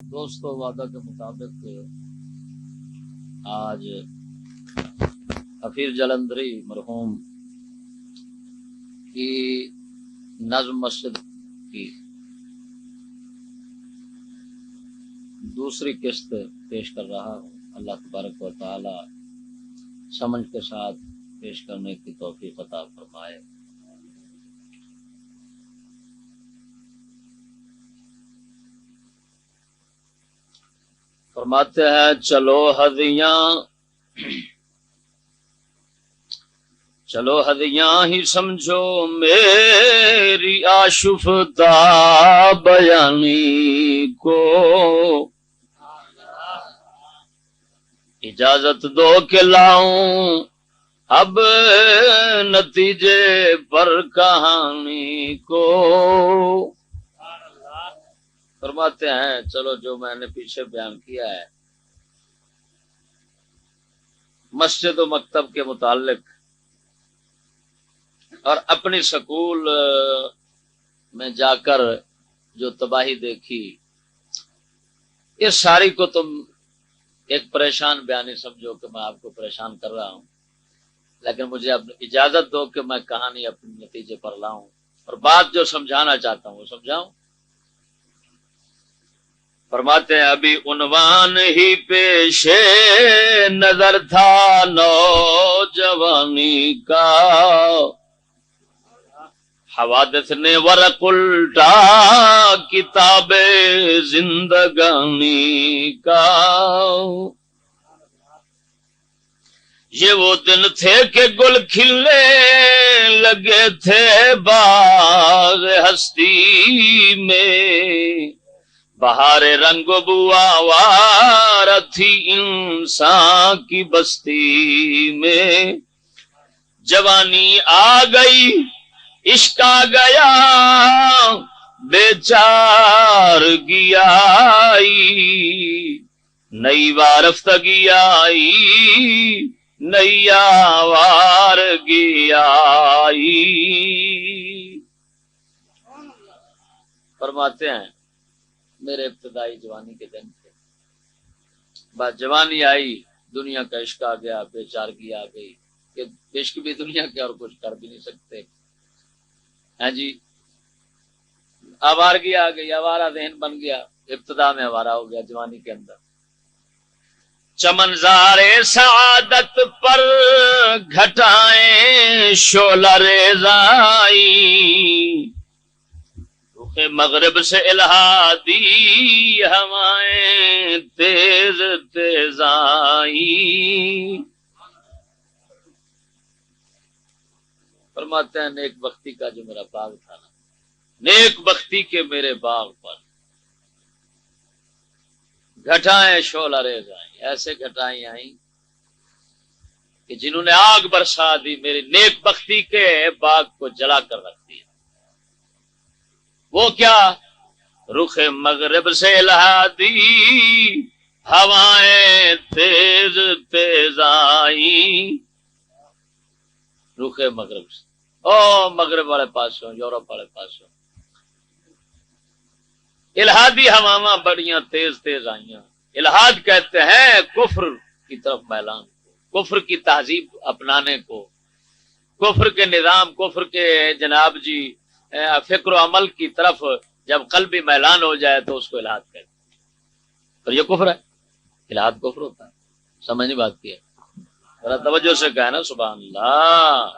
دوستو وعدہ کے مطابق آج حفیظ جلندری مرحوم کی نظم مسجد کی دوسری قسط پیش کر رہا ہوں۔ اللہ تبارک و تعالی سمجھ کے ساتھ پیش کرنے کی توفیق عطا فرمائے۔ فرماتے ہیں چلو ہدیاں ہی سمجھو میری آشفتہ بیانی کو، اجازت دو کہ لاؤں اب نتیجے پر کہانی کو۔ فرماتے ہیں چلو جو میں نے پیچھے بیان کیا ہے مسجد و مکتب کے متعلق اور اپنی سکول میں جا کر جو تباہی دیکھی، اس ساری کو تم ایک پریشان بیانی سمجھو کہ میں آپ کو پریشان کر رہا ہوں، لیکن مجھے اب اجازت دو کہ میں کہانی اپنے نتیجے پر لاؤں اور بات جو سمجھانا چاہتا ہوں وہ سمجھاؤں۔ فرماتے ہیں ابھی عنوان ہی پیش نظر تھا نوجوانی کا، حوادث نے ورق الٹا کتاب زندگانی کا۔ یہ وہ دن تھے کہ گل کھلنے لگے تھے باغ ہستی میں، بہار رنگ و بو آوار تھی انسان کی بستی میں، جوانی آ گئی عشق آ گیا بے چارگی آئی، نئی وارفتگی آئی نئی آوارگی آئی۔ فرماتے ہیں میرے ابتدائی جوانی کے دن تھے، بس جوانی آئی دنیا کا عشق آ گیا بے چارگی آ گئی، کہ عشق بھی دنیا کے اور کچھ کر بھی نہیں سکتے، ہاں جی آوارگی آ گئی، آوارہ ذہن بن گیا، ابتدا میں آوارہ ہو گیا جوانی کے اندر۔ چمنزار سعادت پر گھٹائیں شعلہ ریزائی، مغرب سے الہادی ہوائیں تیز تیز آئی۔ فرماتے ہیں نیک بختی کا جو میرا باغ تھا نا، نیک بختی کے میرے باغ پر گھٹائیں شعلہ ریز آئیں، ایسے گھٹائیں آئیں کہ جنہوں نے آگ برسا دی، میری نیک بختی کے باغ کو جلا کر رکھ دیا۔ وہ کیا؟ رخ مغرب سے الہادی ہوائیں تیز تیز آئی، رخ مغرب سے، او مغرب والے پاسوں، یورپ والے پاسوں الہادی ہواواں بڑیاں تیز تیز آئیاں۔ الہاد کہتے ہیں کفر کی طرف میلان کو، کفر کی تہذیب اپنانے کو، کفر کے نظام، کفر کے جناب جی فکر و عمل کی طرف جب قلبی میلان ہو جائے تو اس کو الہاد کہتے ہیں، اور یہ کفر ہے، الہاد کفر ہوتا ہے۔ سمجھ نہیں بات کی ہے؟ ذرا توجہ سے کہنا نا سبحان اللہ۔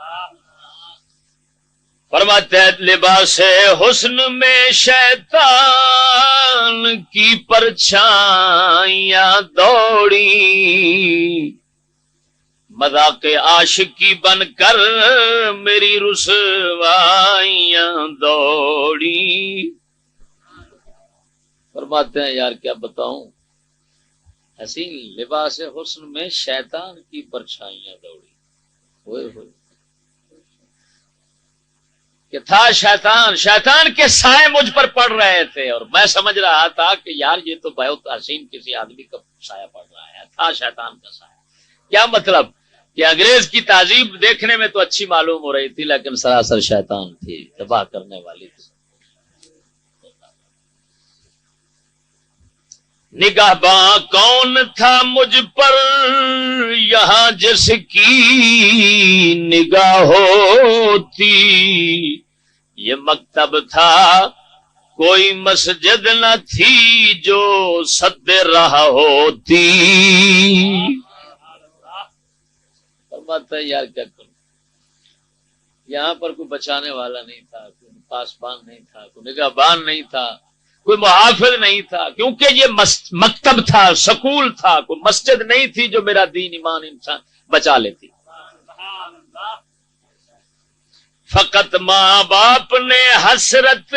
فرماتے ہیں لباس حسن میں شیطان کی پرچھائیاں دوڑی، مذاق عاشقی بن کر میری رسوائیاں دوڑی۔ فرماتے ہیں یار کیا بتاؤں، حسین لباس حسن میں شیطان کی پرچھائیاں دوڑی، ہوئے ہوئے کہ تھا شیطان کے سائے مجھ پر پڑ رہے تھے، اور میں سمجھ رہا تھا کہ یار یہ تو بہت حسین کسی آدمی کا سایہ پڑ رہا ہے، تھا شیطان کا سایہ۔ کیا مطلب کہ انگریز کی تہذیب دیکھنے میں تو اچھی معلوم ہو رہی تھی، لیکن سراسر شیطان تھی، تباہ کرنے والی تھی۔ نگہباں کون تھا مجھ پر یہاں جس کی نگاہ ہوتی، یہ مکتب تھا کوئی مسجد نہ تھی جو سد رہا ہوتی۔ فرماتا ہے یار کیا کروں، یہاں پر کوئی بچانے والا نہیں تھا، کوئی پاسبان نہیں تھا، کوئی نگہبان نہیں تھا، کوئی محافظ نہیں تھا، کیونکہ یہ مکتب تھا، سکول تھا، کوئی مسجد نہیں تھی جو میرا دین ایمان انسان بچا لیتی۔ فقط ماں باپ نے حسرت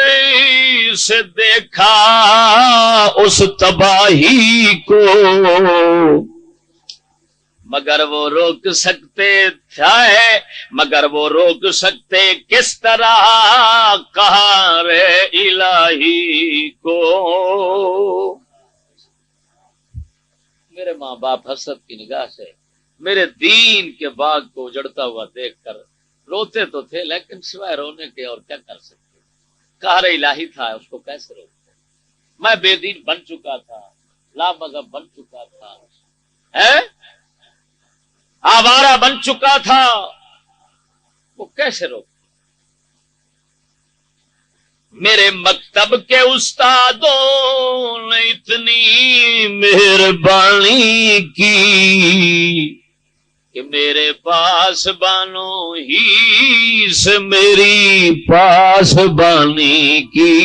سے دیکھا اس تباہی کو، مگر وہ روک سکتے تھے، مگر وہ روک سکتے کس طرح قہر الہی کو۔ میرے ماں باپ حسرت کی نگاہ سے میرے دین کے باغ کو اجڑتا ہوا دیکھ کر روتے تو تھے، لیکن سوائے رونے کے اور کیا کر سکتے، قہر الہی تھا، اس کو کیسے روکتے۔ میں بے دین بن چکا تھا، لا مذہب بن چکا تھا، آوارہ بن چکا تھا، وہ کیسے روکتے۔ میرے مکتب کے استادوں نے اتنی مہربانی کی کہ میرے پاس بانوں ہی سے میری پاس بانی کی۔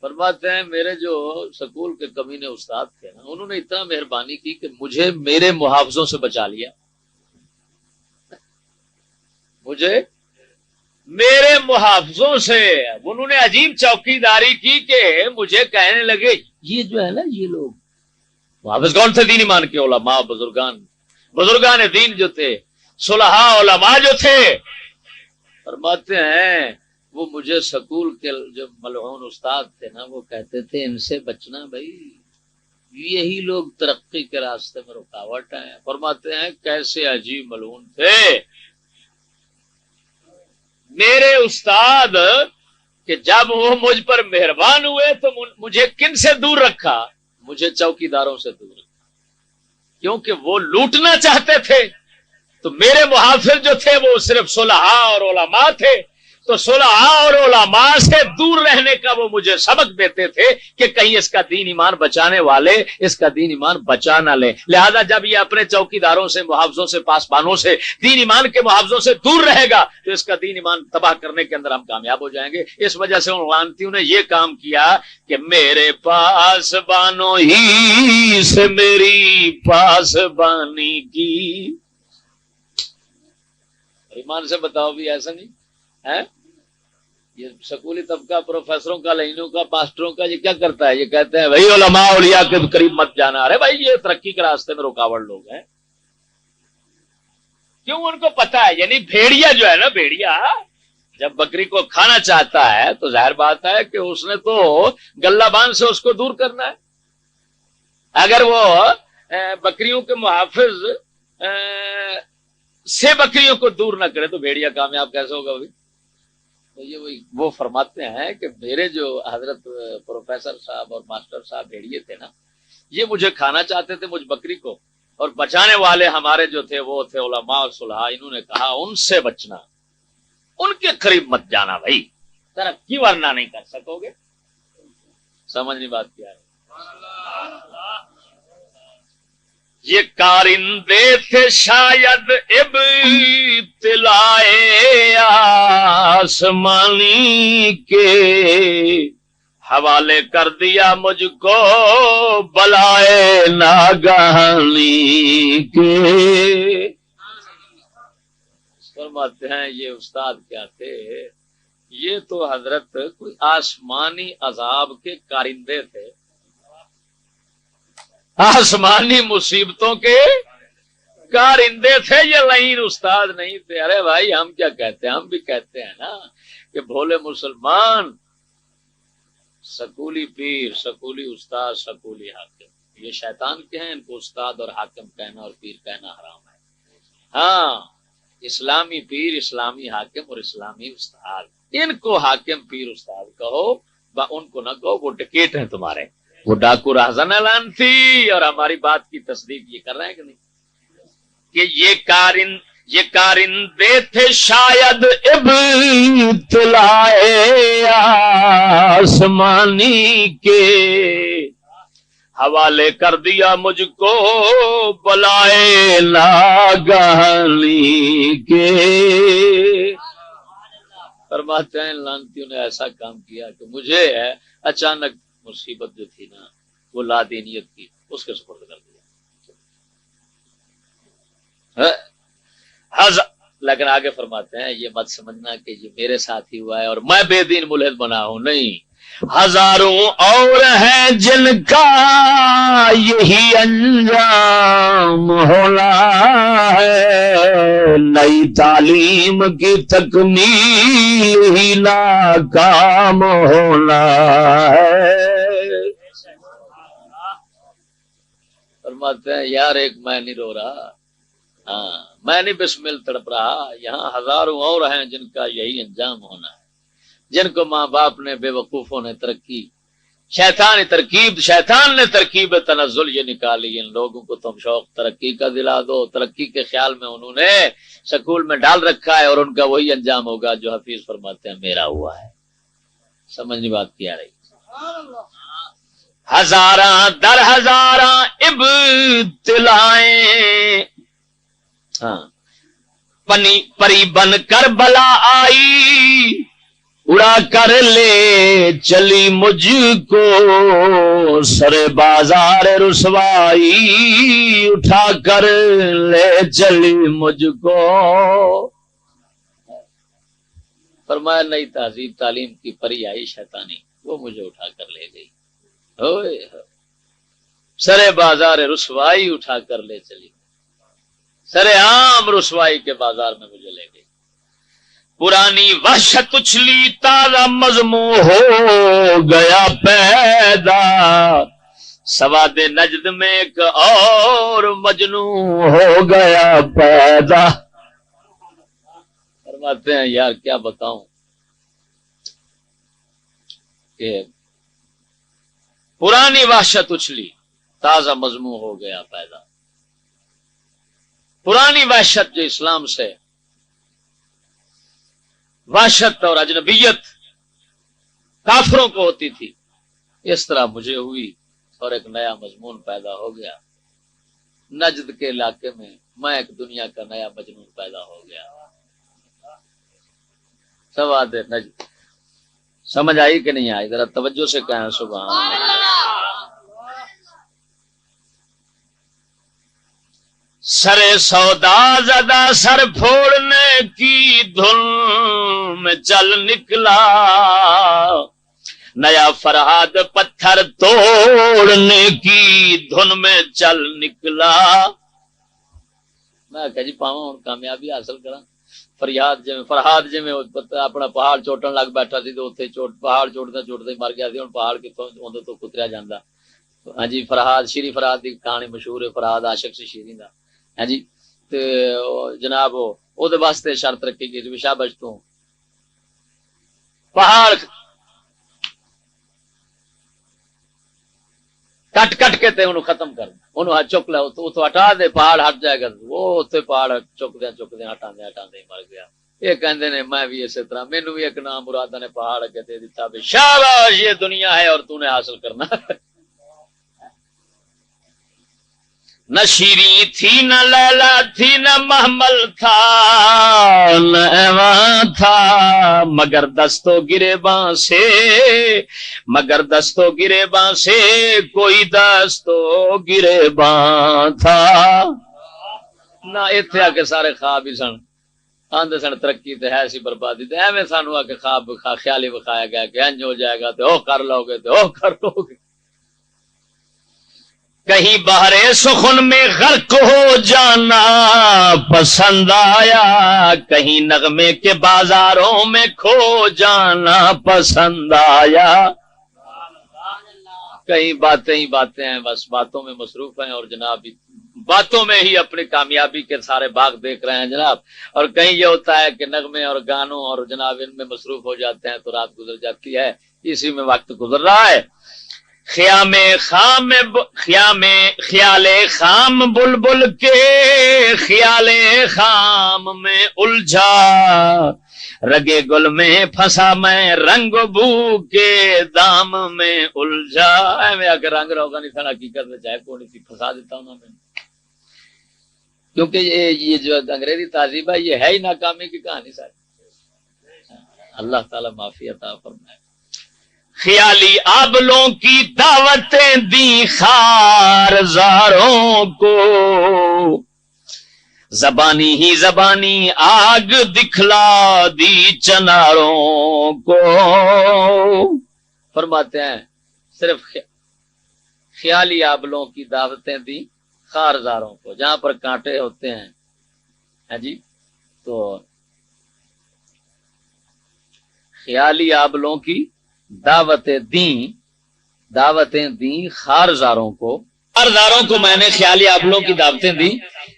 فرماتے ہیں میرے جو سکول کے کمینے استاد تھے نا، انہوں نے اتنا مہربانی کی کہ مجھے میرے محافظوں سے بچا لیا، مجھے میرے محافظوں سے۔ انہوں نے عجیب چوکیداری کی کہ مجھے کہنے لگے یہ جو ہے نا، یہ لوگ محافظ کون تھے؟ دین ایمان کے علماء، بزرگان دین جو تھے، صلحاء علماء جو تھے۔ فرماتے ہیں وہ مجھے سکول کے جو ملعون استاد تھے نا، وہ کہتے تھے ان سے بچنا بھائی، یہی لوگ ترقی کے راستے میں رکاوٹ ہیں۔ فرماتے ہیں کیسے عجیب ملعون تھے میرے استاد کہ جب وہ مجھ پر مہربان ہوئے تو مجھے کن سے دور رکھا؟ مجھے چوکیداروں سے دور رکھا، کیونکہ وہ لوٹنا چاہتے تھے۔ تو میرے محافظ جو تھے وہ صرف صلحاء اور علماء تھے، تو صلحاء اور علماء سے دور رہنے کا وہ مجھے سبق دیتے تھے کہ کہیں اس کا دین ایمان بچانے والے اس کا دین ایمان بچا نہ لیں۔ لہذا جب یہ اپنے چوکیداروں سے، محافظوں سے، پاسبانوں سے، دین ایمان کے محافظوں سے دور رہے گا تو اس کا دین ایمان تباہ کرنے کے اندر ہم کامیاب ہو جائیں گے۔ اس وجہ سے ان لعنتیوں نے یہ کام کیا کہ میرے پاسبانوں ہی سے میری پاسبانی کی۔ ایمان سے بتاؤ بھی ایسا نہیں ہے؟ یہ سکولی طبقہ پروفیسروں کا، لائنوں کا، پاسٹروں کا، یہ کیا کرتا ہے؟ یہ کہتے ہیں بھائی علماء اولیاء کے قریب مت جانا۔ ارے بھائی یہ ترقی کے راستے میں رکاوٹ لوگ ہیں، کیوں؟ ان کو پتا ہے، یعنی بھیڑیا جو ہے نا، بھیڑیا جب بکری کو کھانا چاہتا ہے تو ظاہر بات ہے کہ اس نے تو گلہ بان سے اس کو دور کرنا ہے۔ اگر وہ بکریوں کے محافظ سے بکریوں کو دور نہ کرے تو بھیڑیا کامیاب کیسے ہوگا بھائی؟ تو یہ وہ فرماتے ہیں کہ میرے جو حضرت پروفیسر صاحب اور ماسٹر صاحب بھیڑیے تھے نا، یہ مجھے کھانا چاہتے تھے، مجھ بکری کو، اور بچانے والے ہمارے جو تھے وہ تھے علماء اور صلحاء۔ انہوں نے کہا ان سے بچنا، ان کے قریب مت جانا بھائی، ترقی ورنہ نہیں کر سکو گے۔ سمجھ نہیں بات کیا ہے؟ یہ کارندے تھے شاید ابتلاء آسمانی کے، حوالے کر دیا مجھ کو بلائے ناگہانی کے۔ فرماتے ہیں یہ استاد کیا تھے؟ یہ تو حضرت کوئی آسمانی عذاب کے کارندے تھے، آسمانی مصیبتوں کے کارندے تھے، یہ لعین استاد نہیں تھے۔ ارے بھائی ہم کیا کہتے ہیں؟ ہم بھی کہتے ہیں نا کہ بھولے مسلمان، سکولی پیر، سکولی استاد، سکولی حاکم، یہ شیطان کے ہیں، ان کو استاد اور حاکم کہنا اور پیر کہنا حرام ہے۔ ہاں، اسلامی پیر، اسلامی حاکم اور اسلامی استاد، ان کو حاکم، پیر، استاد کہو ان کو نہ کہو وہ ٹکیٹ ہیں تمہارے، وہ ڈاکو راہزن اعلان تھی، اور ہماری بات کی تصدیق یہ کر رہے ہیں کہ نہیں کہ یہ کارندے تھے شاید ابتلاء آسمانی کے، حوالے کر دیا مجھ کو بلائے ناگہانی کے۔ فرماتے ہیں لعنتیوں نے ایسا کام کیا کہ مجھے اچانک مصیبت جو تھی نا وہ لادینیت کی، اس کے سپرد کر دیا۔ لیکن آگے فرماتے ہیں یہ مت سمجھنا کہ یہ میرے ساتھ ہی ہوا ہے اور میں بے دین ملحد بنا ہوں، نہیں، ہزاروں اور ہیں جن کا یہی انجام ہونا ہے، نئی تعلیم کی تکمیل ہی ناکام ہونا ہے۔ فرماتے ہیں یار ایک میں نہیں رو رہا، ہاں میں نہیں بسمل تڑپ رہا، یہاں ہزاروں اور ہیں جن کا یہی انجام ہونا ہے، جن کو ماں باپ نے بے وقوفوں نے ترقی، شیطان نے ترکیب تنزل یہ نکالی، ان لوگوں کو تم شوق ترقی کا دلا دو، ترقی کے خیال میں انہوں نے سکول میں ڈال رکھا ہے، اور ان کا وہی انجام ہوگا جو حفیظ فرماتے ہیں میرا ہوا ہے۔ سمجھنی بات کیا رہی؟ ہزاراں در ہزاراں ابتلائیں، ہاں پری بن کر بلا آئی، اڑا کر لے چلی مجھ کو، سر بازار رسوائی اٹھا کر لے چلی مجھ کو۔ فرمایا نئی تہذیب تعلیم کی پری آئی شیطانی، وہ مجھے اٹھا کر لے گئی، سر بازار رسوائی اٹھا کر لے چلی، سر عام رسوائی کے بازار میں مجھے لے گئی۔ پرانی وحشت اچھلی تازہ مضمون ہو گیا پیدا، سواد نجد میں ایک اور مجنون ہو گیا پیدا۔ فرماتے ہیں یار کیا بتاؤں کہ پرانی وحشت اچھلی تازہ مضمون ہو گیا پیدا۔ پرانی وحشت جو اسلام سے وحشت اور اجنبیت کافروں کو ہوتی تھی، اس طرح مجھے ہوئی، اور ایک نیا مضمون پیدا ہو گیا۔ نجد کے علاقے میں میں ایک دنیا کا نیا مجنون پیدا ہو گیا۔ سواد نجد سمجھ آئی کہ نہیں آئی؟ ذرا توجہ سے کہیں سبحان اللہ۔ سر سودا زدہ سر پھوڑنے کی دھن میں چل نکلا، نیا فرہاد پتھر توڑنے کی دھن میں چل نکلا۔ میں کہ جی پاواں کامیابی حاصل کراں، فرہاد جی میں اپنا پہاڑ چوٹن لگ بیٹھا سی تے اوتھے پہاڑ چوٹدا چوٹدا ہی مر گیا سی، ہن پہاڑ کتھوں اودے تو کتریا جاندا۔ ہاں جی فرہاد، شیری فرہاد دی کہانی مشہور ہے، فرہاد عاشق سی شیری دا، ہاں جی تے جناب او دے واسطے شرط رکھی گئی سی شابش تو پہاڑ کٹ کٹ کے تے انہوں ختم کر، انہوں چک لے اتو ہٹا دے، پہاڑ ہٹ جائے گا، وہ اتنے پہاڑ چکدیا ہٹاندے ہی مر گیا۔ یہ کہندے نے میں بھی اسی طرح، مینوں بھی ایک نام مرادہ نے پہاڑ اگے دے دیتا بھی شاباش یہ دنیا ہے اور تو نے حاصل کرنا۔ نہ شیریں تھی نہ لیلا تھی نہ محمل تھا نہ ایوان تھا، مگر دستوں گریباں سے، مگر دستوں گریباں سے کوئی دستوں گریباں تھا۔ نہ اتنے آ کے سارے خواب ہی سن، آندے سن ترقی تے ہے سی بربادی تے ایویں سانو آ کے خواب خیالی بکھایا گیا کہ انج ہو جائے گا تے او کر لو گے تے او کر لو گے۔ کہیں بحر سخن میں غرق ہو جانا پسند آیا، کہیں نغمے کے بازاروں میں کھو جانا پسند آیا۔ کئی باتیں ہی باتیں ہیں، بس باتوں میں مصروف ہیں، اور جناب باتوں میں ہی اپنی کامیابی کے سارے باغ دیکھ رہے ہیں جناب، اور کہیں یہ ہوتا ہے کہ نغمے اور گانوں اور جناب ان میں مصروف ہو جاتے ہیں تو رات گزر جاتی ہے۔ اسی میں وقت گزر رہا ہے. خیال خام بلبل کے خیال خام میں الجھا رگے گل میں پھنسا میں رنگ بو کے دام میں الجھا. میں آ کے رنگ روگا نہیں تھا حقیقت میں چاہے کون سی پھنسا دیتا ہوں میں. کیونکہ یہ جو انگریزی تہذیب ہے یہ ہے ہی ناکامی کی کہانی ساری. اللہ تعالیٰ معافی عطا فرمائے. خیالی آبلوں کی دعوتیں دی خارزاروں کو زبانی ہی زبانی آگ دکھلا دی چناروں کو. فرماتے ہیں صرف خیالی آبلوں کی دعوتیں دی خارزاروں کو, جہاں پر کانٹے ہوتے ہیں ہاں جی تو خیالی آبلوں کی دعوتیں دیں خارزاروں کو. خارزاروں کو میں نے خیالی آبلوں کی دعوتیں دی.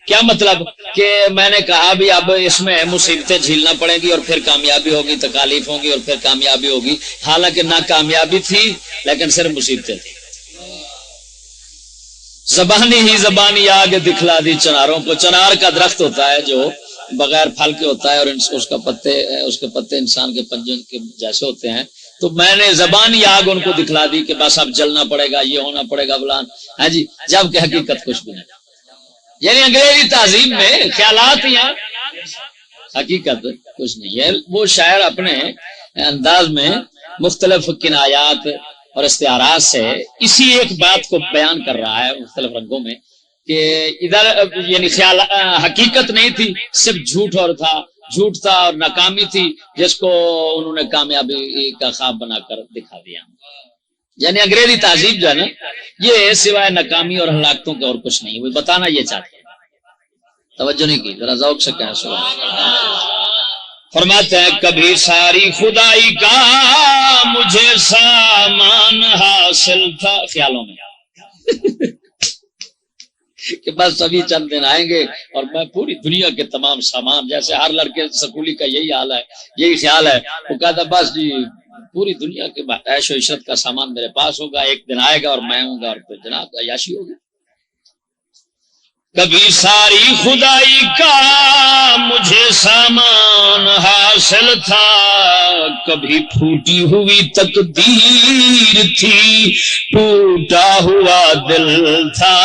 کیا مطلب کہ میں نے کہا بھی اب اس میں مصیبتیں جھیلنا پڑیں گی اور پھر کامیابی ہوگی, تکالیف ہوں گی اور پھر کامیابی ہوگی. حالانکہ نہ کامیابی تھی لیکن صرف مصیبتیں تھیں. زبانی ہی زبانی آگ دکھلا دی چناروں کو. چنار کا درخت ہوتا ہے جو بغیر پھل کے ہوتا ہے اور اس کے پتے انسان کے پنجوں کے جیسے ہوتے ہیں. تو میں نے زبانی آگ ان کو دکھلا دی کہ بس اب جلنا پڑے گا, یہ ہونا پڑے گا فلان ہاں جی, جب کہ حقیقت کچھ بھی نہیں. یعنی انگریزی تہذیب میں خیالات یا حقیقت کچھ نہیں ہے. وہ شاعر اپنے انداز میں مختلف کنایات اور استعارات سے اسی ایک بات کو بیان کر رہا ہے مختلف رنگوں میں کہ ادھر یعنی خیال حقیقت نہیں تھی, صرف جھوٹ تھا اور ناکامی تھی جس کو انہوں نے کامیابی کا خواب بنا کر دکھا دیا. یعنی انگریزی تہذیب جو ہے نا یہ سوائے ناکامی اور ہلاکتوں کے اور کچھ نہیں, وہ بتانا یہ چاہتے ہیں. توجہ نہیں کی, ذرا ذوق سے کہیں سبحان اللہ. فرماتے ہیں کبھی ساری خدائی کا مجھے سامان حاصل تھا خیالوں میں کہ بس ابھی چند دن آئیں گے اور میں پوری دنیا کے تمام سامان, جیسے ہر لڑکے سکولی کا یہی حال ہے, یہی خیال ہے. وہ کہتا بس جی پوری دنیا کے عیش و عشرت کا سامان میرے پاس ہوگا, ایک دن آئے گا اور میں ہوں گا اور پھر جناب عیاشی ہوگی. کبھی ساری خدائی کا مجھے سامان حاصل تھا, کبھی پھوٹی ہوئی تقدیر تھی, ٹوٹا ہوا دل تھا.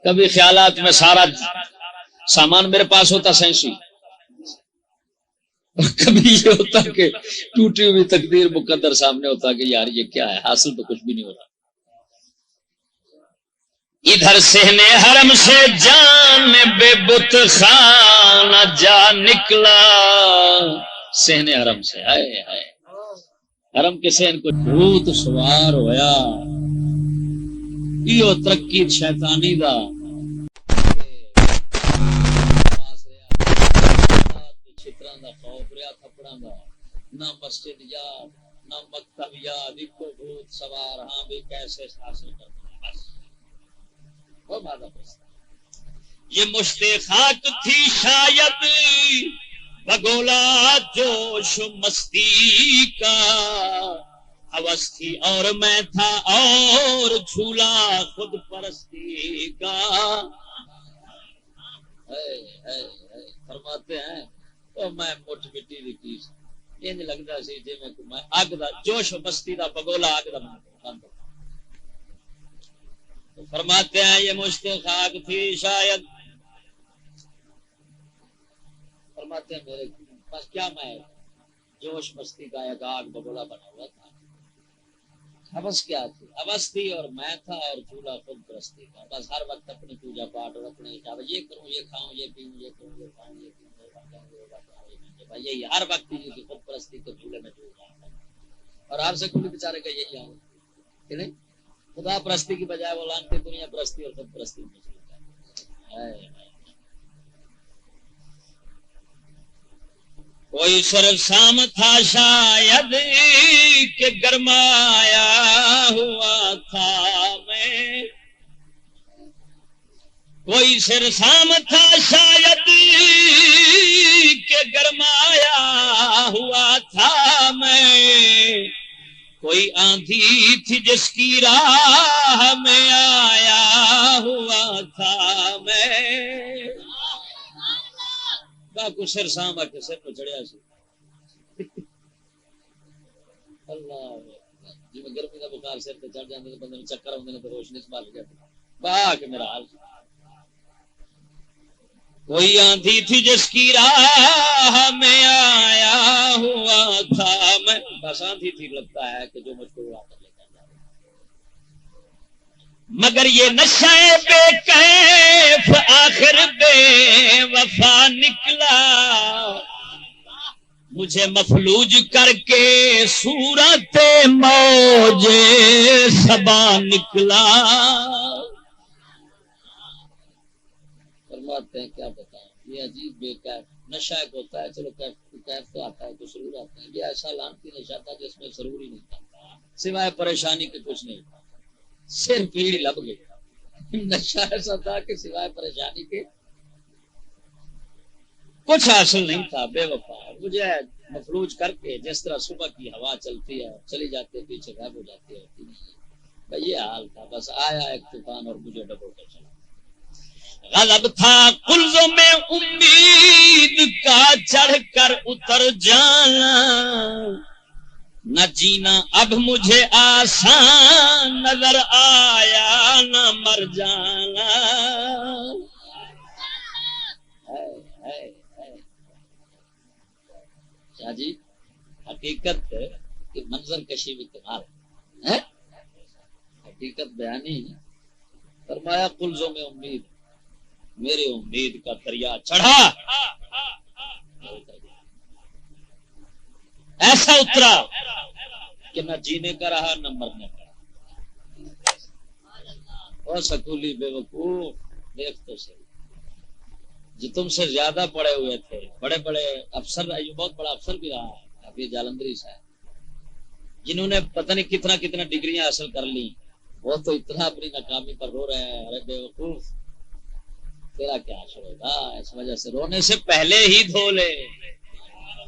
کبھی خیالات میں سارا سامان میرے پاس ہوتا سینسی, کبھی یہ ہوتا کہ ٹوٹی ہوئی تقدیر مقدر سامنے ہوتا کہ یار یہ کیا ہے, حاصل تو کچھ بھی نہیں ہوتا. ادھر سہنے حرم سے جان بے بت خانہ جا نکلا, سہنے حرم سے ہائے حرم کے سہن کو بھوت سوار ہویا. یہ ترقی شیطانی دا چھتراں دا خوف رہا, تھپڑاں دا نہ مسجد یاد نہ مکتب یاد, ایکو بھوت سوار ہاں بھی کیسے حاصل کرنا بس وہ مادہ بس. یہ مشت خاک تھی شاید بگولا جوش مستی کا, ہوس تھی اور میں تھا اور جھولا خود پرستی کا. فرماتے ہیں تو میں مٹھ مٹی دی چیز انج لگدا سی جے میں اگ دا جوش مستی دا بگولا اگ دا بند. فرماتے ہیں یہ مشت خاک تھی شاید, فرماتے ہیں میرے پاس کیا میں جوش مستی کا ایک آگ بگولا بنا ہوا تھا. حوث کیا تھی, حوث تھی اور میں تھا اور چولہا خود پرستی کا. بس ہر وقت اپنی پوجا پاٹ اور اپنے یہ کروں یہ کھاؤں یہ پیوں یہ کروں یہ کھاؤں یہ پیوں یہی ہر وقت کی خود پرستی کے چولہے میں ڈوب رہا ہے. اور آپ سے کوئی بیچارے کا یہی حال کہ نہیں, خدا پرستی کی بجائے وہ لانتی دنیا پرستی اور خود پرستی میں کوئی سرسام تھا شاید کہ گرمایا ہوا تھا میں, کوئی سرسام تھا شاید کہ گرمایا ہوا تھا میں، کوئی آندھی تھی جس کی راہ میں آیا ہوا تھا میں۔ باکو سرسام آ کے سر کو چڑھیا سی اللہ جی میں گرمی کا بخار سر پہ چڑھ جاندے بندے نوں چکر آوندے نے تے روشنی سنبھال گیا با کے میرا حال۔ کوئی آندھی تھی جس کی راہ میں آیا ہوا تھا میں، بس آندھی تھی لگتا ہے کہ جو مجھ کو اڑا کر لے کر جا رہا، مگر یہ نشہ بے کیف آخر بے وفا نکلا، مجھے مفلوج کر کے صورت موج صبا نکلا۔ فرماتے ہیں کیا بتائیں یہ عجیب بے کیف نشہ ایک ہوتا ہے، چلو کیف تو آتا ہے تو سرور آتا ہے، یہ ایسا لانتی نشہ تھا جس میں سرور ہی نہیں تھا سوائے پریشانی کے کچھ نہیں تھا، صرف پیڑ لب گئی۔ نشہ ایسا تھا کہ سوائے پریشانی کے کچھ حاصل نہیں تھا، بے وفا مجھے مفلوج کر کے جس طرح صبح کی ہوا چلتی ہے چلی جاتی ہے پیچھے غائب ہو جاتی ہے، یہ حال تھا۔ بس آیا ایک طوفان اور مجھے ڈبو کر چلا۔ غضب تھا قلزوں میں امید کا چڑھ کر اتر جانا، نہ جینا اب مجھے آسان نظر آیا نہ مر جانا۔ شاہ جی حقیقت کی منظر کشی بھی کمال ہے، حقیقت بیانی فرمایا قلزوں میں امید، میرے امید کا دریا چڑھا ایسا اترا کہ نہ جینے کا رہا نہ مرنے کا رہا۔ اور سکولی بے وقوف دیکھ تو صحیح، جو تم سے زیادہ پڑھے ہوئے تھے، بڑے بڑے افسر، یہ بہت بڑا افسر بھی رہا ہے ابھی جالندری صاحب، جنہوں نے پتہ نہیں کتنا کتنا ڈگریاں حاصل کر لی، وہ تو اتنا اپنی ناکامی پر رو رہے ہیں۔ ارے بے وقوف تیرا کیا حاصل ہوگا، اس وجہ سے رونے سے پہلے ہی دھو لے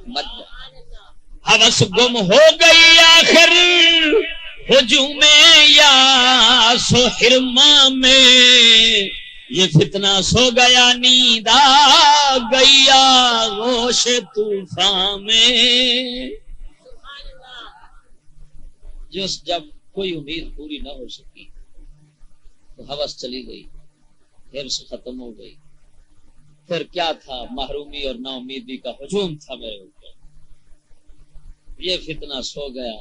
مت جا۔ ہوس گم ہو گئی آخر ہجوم یا سو حرما میں، یہ فتنہ سو گیا نیند آ گئی آغوش طوفان میں۔ جب کوئی امید پوری نہ ہو سکی تو ہوس چلی گئی، حرص ختم ہو گئی، پھر کیا تھا، محرومی اور نا امیدی کا ہجوم تھا میرے اوپر۔ یہ فتنہ سو گیا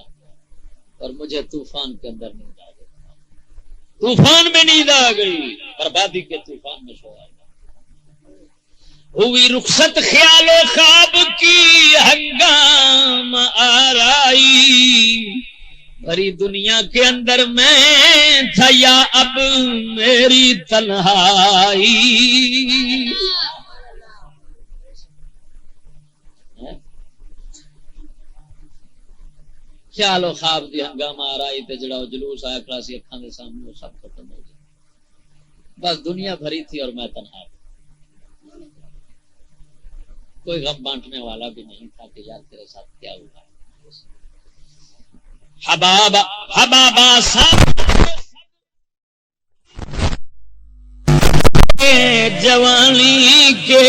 اور مجھے طوفان کے اندر نیند آ گئی، طوفان میں نیند آ گئی، بربادی کے طوفان میں سویا گیا۔ ہوئی رخصت خیال و خواب کی ہنگام آرائی، بھری دنیا کے اندر میں تھا یا اب میری تنہائی۔ خیال و خواب دی ہنگامہ آرائی تے جڑا جلوس آیا کلاسی اکھاں دے سامنے، وہ سب ختم ہو گیا، بس دنیا بھری تھی اور میں تنہا تھا، کوئی غم بانٹنے والا بھی نہیں تھا کہ یار تیرے ساتھ کیا ہوا۔ حبابا جوانی کے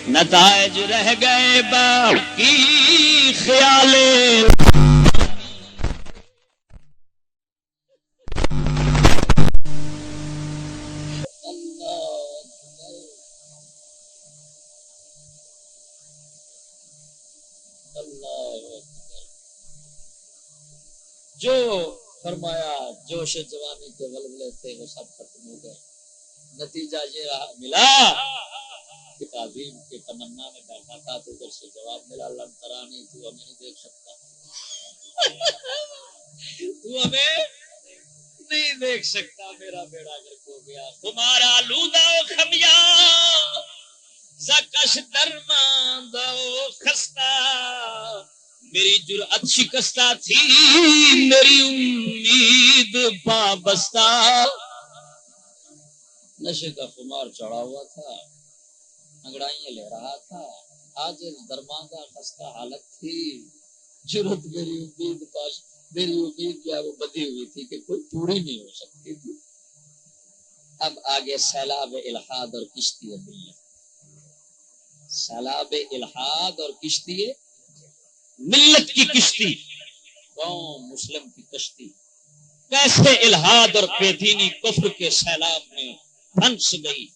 نتائج رہ گئے باقی خیال، جو فرمایا جوش جوانی کے ولولے تھے وہ سب ختم ہو گئے۔ نتیجہ یہ ملا کہ تعظیم کے تمنا میں بیٹھا تھا تو ادھر سے جواب ملا، لن ترانی، تو ہمیں نہیں دیکھ سکتا، تو ہمیں نہیں دیکھ سکتا، میرا بیڑا گرک ہو گیا۔ تمہارا لودا و خمیا زکش درماندہ و خستہ، میری جرأت شکستہ تھی، میری امید پابستہ۔ نشے کا خمار چڑھا ہوا تھا، انگڑائیاں لے رہا تھا، آج درماندہ خستہ حالت تھی، ضرورت میری امید جو ہے وہ بدی ہوئی تھی کہ کوئی پوری نہیں ہو سکتی تھی۔ اب آگے سیلاب الحاد اور کشتی ملت، سیلاب الحاد اور کشتی ملت کی کشتی، قوم مسلم کی کشتی کیسے الحاد اور بے دینی کفر کے سیلاب میں پھنس گئی۔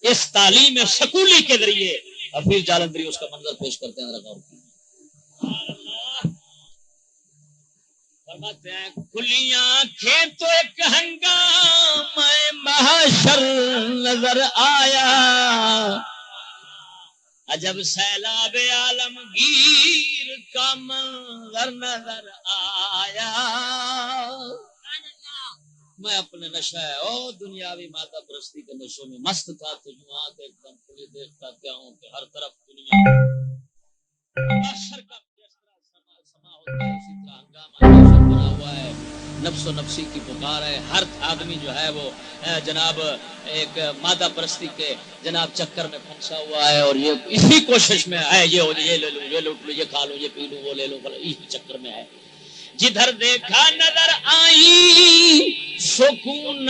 اس تعلیم سکولی کے ذریعے حفیظ جالندری اس کا منظر پیش کرتے ہیں، غور کیجیے۔ فرماتے ہیں کھلیاں آنکھیں تو ایک ہنگام محشر نظر آیا، عجب سیلاب عالمگیر کا منظر نظر آیا۔ میں اپنے نشہ او دنیاوی مادہ پرستی کے نشے میں مست تھا، تو یوں آنکھ ایک دم کھلی دیکھتا کیا ہوں کہ ہر طرف دنیا محشر کا جس طرح سما ہوتا ہے اسی طرح ہنگامہ محشر بنا ہوا ہے، نفس و نفسی کی پکار ہے، ہر آدمی جو ہے وہ جناب ایک مادہ پرستی کے جناب چکر میں پھنسا ہوا ہے، اور یہ اسی کوشش میں ہے یہ ہو یہ لے لوں یہ لوٹ لوں یہ کھا لوں یہ پی لوں وہ لے لوں، اسی چکر میں ہے۔ جدھر دیکھا نظر آئی سکون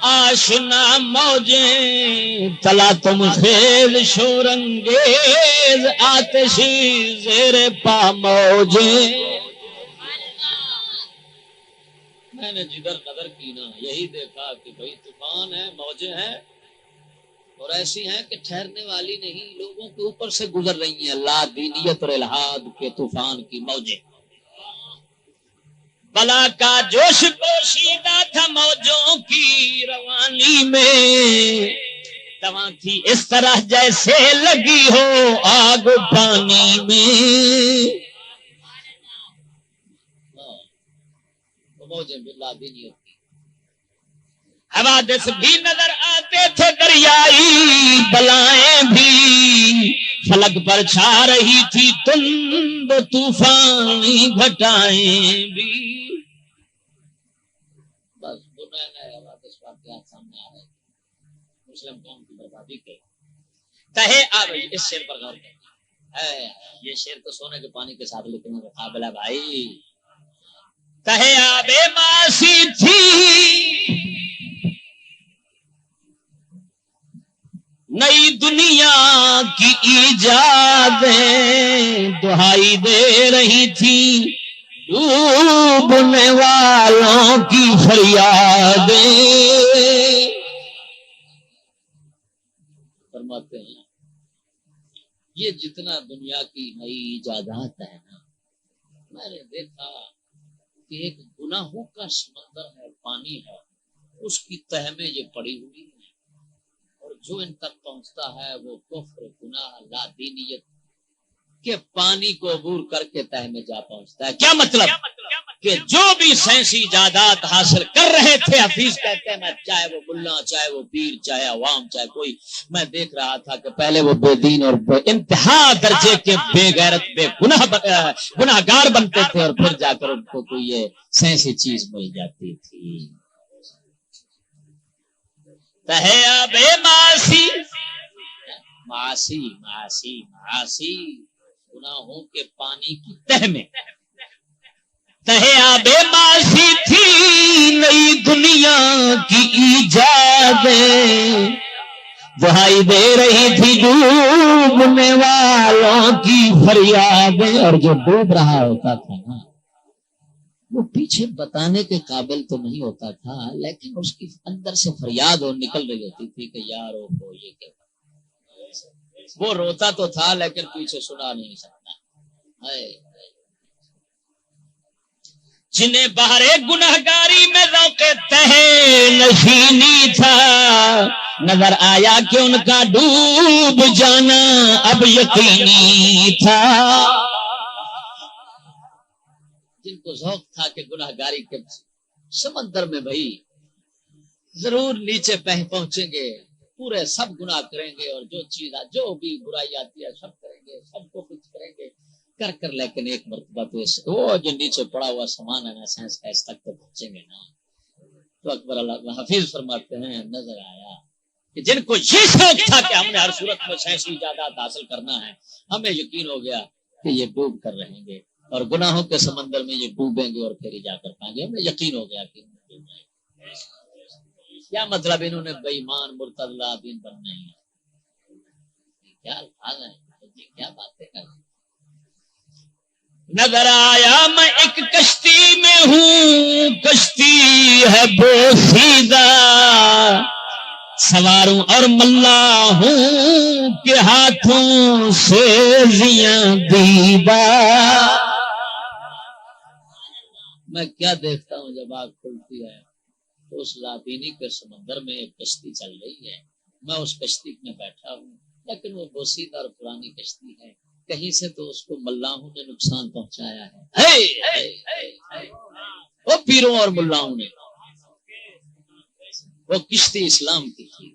آشنا موجیں، تلا تم خیل شورنگیز آتشی زیر پا موجیں۔ میں نے جدھر نظر کی نا یہی دیکھا کہ بھئی طوفان ہے، موجیں ہیں، اور ایسی ہیں کہ ٹھہرنے والی نہیں، لوگوں کے اوپر سے گزر رہی ہیں، لا دینیت اور الحاد کے طوفان کی موجیں۔ بلا کا جوش پوشیدہ تھا موجوں کی روانی میں، تواں تھی اس طرح جیسے لگی ہو آگ پانی میں۔ موجیں بلا دینیت کی، حوادث بھی نظر آتے تھے دریائی بلائیں بھی، فلک پر چھا رہی تھی تند طوفانی گھٹائیں بھی۔ بس بنانا حوادث واقعات سامنے آ رہے مسلم قوم کی بربادی کے تہے آ گئی۔ اس شعر پر غور کریں، یہ شعر تو سونے کے پانی کے ساتھ لکھنے کا قابل ہے بھائی۔ تہے آبے ماسی تھی نئی دنیا کی ایجادیں، دہائی دے رہی تھی ڈوبنے والوں کی فریادیں۔ فرماتے ہیں یہ جتنا دنیا کی نئی ایجادات ہے نا، میں نے دیکھا کہ ایک گناہوں کا سمندر ہے، پانی ہے، اس کی تہ میں یہ پڑی ہوئی ہے، اور جو ان تک پہنچتا ہے وہ کفر، گناہ، لا دینیت کے پانی کو عبور کر کے تہ میں جا پہنچتا ہے۔ کیا مطلب کہ جو بھی سائنسی ایجادات حاصل کر رہے تھے، حفیظ کہتے ہیں میں چاہے وہ ملا چاہے وہ پیر چاہے عوام چاہے کوئی، میں دیکھ رہا تھا کہ پہلے وہ بے دین اور انتہا درجے کے بے غیرت بے گناہ گار بنتے تھے، اور پھر جا کر ان کو کوئی یہ سائنسی چیز مل جاتی تھی۔ تہے بے معاصی معاصی معاصی معاصی گناہوں کے پانی کی تہ میں، تہے بے معاصی تھی نئی دنیا کی ایجادیں، دہائی دے رہی تھی ڈوبنے والوں کی فریادیں۔ اور جو ڈوب رہا ہوتا تھا نا وہ پیچھے بتانے کے قابل تو نہیں ہوتا تھا، لیکن اس کی اندر سے فریاد اور نکل رہی ہوتی تھی کہ یارو کو یہ کیا، وہ روتا تو تھا لیکن پیچھے سنا نہیں سکتا۔ جنہیں بہرے گنہگاری میں ذوق تہ نشینی تھا، نظر آیا کہ ان کا ڈوب جانا اب یقینی تھا۔ جن کو ذوق تھا کہ گنہگاری کے سمندر میں بھائی ضرور نیچے پہنچیں گے، پورے سب گناہ کریں گے، اور جو چیز جو بھی برائی آتی ہے سب کریں گے، سب کو کچھ کریں گے کر لیکن ایک مرتبہ تو وہ جو نیچے پڑا ہوا سامان ہے نا سائنس کا، اس تک تو پہنچیں گے نا۔ تو اکبر اللہ حفیظ فرماتے ہیں نظر آیا کہ جن کو یہ شوق تھا کہ ہم نے ہر صورت میں سائنسی ایجادات حاصل کرنا ہے، ہمیں یقین ہو گیا کہ یہ ڈوب کر رہیں گے اور گناہوں کے سمندر میں یہ ڈوبیں گے اور پھر ہی جا کر پائیں گے. ہمیں یقین ہو گیا کہ ڈوب جائیں گے. کیا مطلب انہوں نے بے ایمان مرتد دین بننا ہی ہے؟ کیا الفاظ ہیں، کیا باتیں کر رہے ہیں. نظر آیا میں ایک کشتی میں ہوں، کشتی ہے بوسیدہ، سواروں اور ملا ہوں کہ ہاتھوں سے زیاں دیدہ. میں کیا دیکھتا ہوں جب آگ کھلتی ہے تو اس لادینی کے سمندر میں ایک کشتی چل رہی ہے، میں اس کشتی میں بیٹھا ہوں، لیکن وہ بوسیدہ اور پرانی کشتی ہے، کہیں سے تو اس کو ملاحوں نے نقصان پہنچایا ہے. وہ پیروں اور ملاحوں نے. وہ کشتی اسلام کی تھی،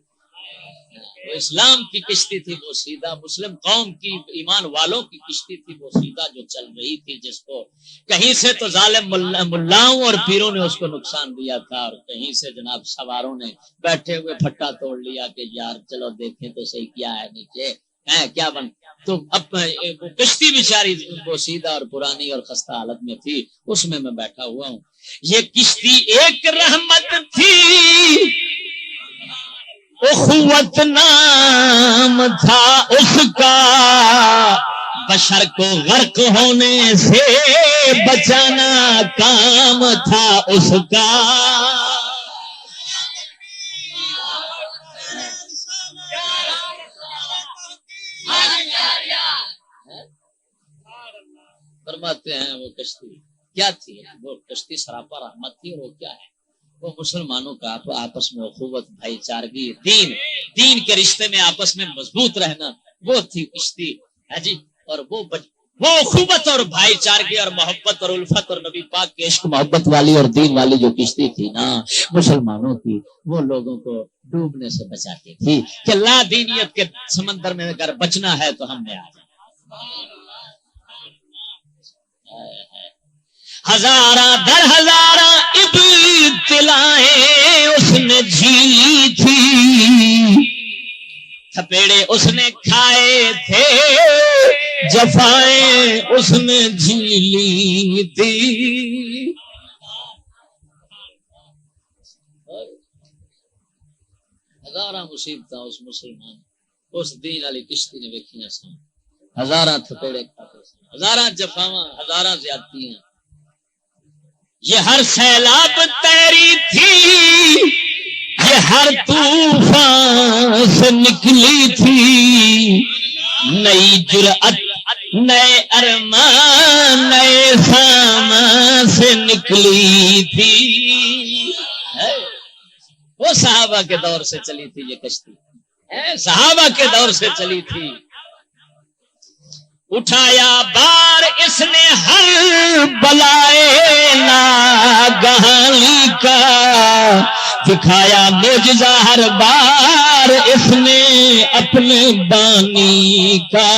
وہ اسلام کی کشتی تھی، وہ سیدھا مسلم قوم کی ایمان والوں کی کشتی تھی، وہ سیدھا جو چل رہی تھی، جس کو کہیں سے تو ظالم ملاؤں اور پیروں نے اس کو نقصان دیا تھا، اور کہیں سے جناب سواروں نے بیٹھے ہوئے پھٹا توڑ لیا کہ یار چلو دیکھیں تو صحیح کیا ہے نیچے ہے کیا بن. تو اب کشتی بیچاری وہ سیدھا اور پرانی اور خستہ حالت میں تھی، اس میں بیٹھا ہوا ہوں. یہ کشتی ایک رحمت تھی، اخوت نام تھا اس کا، بشر کو غرق ہونے سے بچانا کام تھا اس کا. فرماتے ہیں وہ کشتی کیا تھی؟ وہ کشتی سراپا رحمت تھی. اور وہ کیا ہے؟ وہ مسلمانوں کا آپس میں اخوت، بھائی چارگی، دین کے رشتے میں آپس میں مضبوط رہنا، وہ تھی کشتی ہے جی. اور وہ اخوت اور بھائی چارگی اور محبت اور الفت اور نبی پاک کے عشق محبت والی اور دین والی جو کشتی تھی نا مسلمانوں کی، وہ لوگوں کو ڈوبنے سے بچاتی تھی کہ لا دینیت کے سمندر میں اگر بچنا ہے تو ہم نے آ جائیں. ہزاراں در ہزاراں ابتلائیں اس نے جھیلی تھی، تھپیڑے اس نے کھائے تھے، جفائیں اس نے جھیلی تھی. ہزاراں مصیبتاں اس مسلمان اس دین والی کشتی نے ویکھیاں سن، ہزاراں تھپیڑے کھاتے سن، ہزاراں جفاواں، ہزاراں زیادتیاں. یہ ہر سیلاب تیری تھی، یہ ہر طوفان سے نکلی تھی، نئی جرأت، نئے ارمان، نئے سامان سے نکلی تھی. وہ صحابہ کے دور سے چلی تھی یہ کشتی، صحابہ کے دور سے چلی تھی. اٹھایا بار اس نے ہر بلائے ناگہانی کا، دکھایا معجزہ ہر بار اس نے اپنے بانی کا.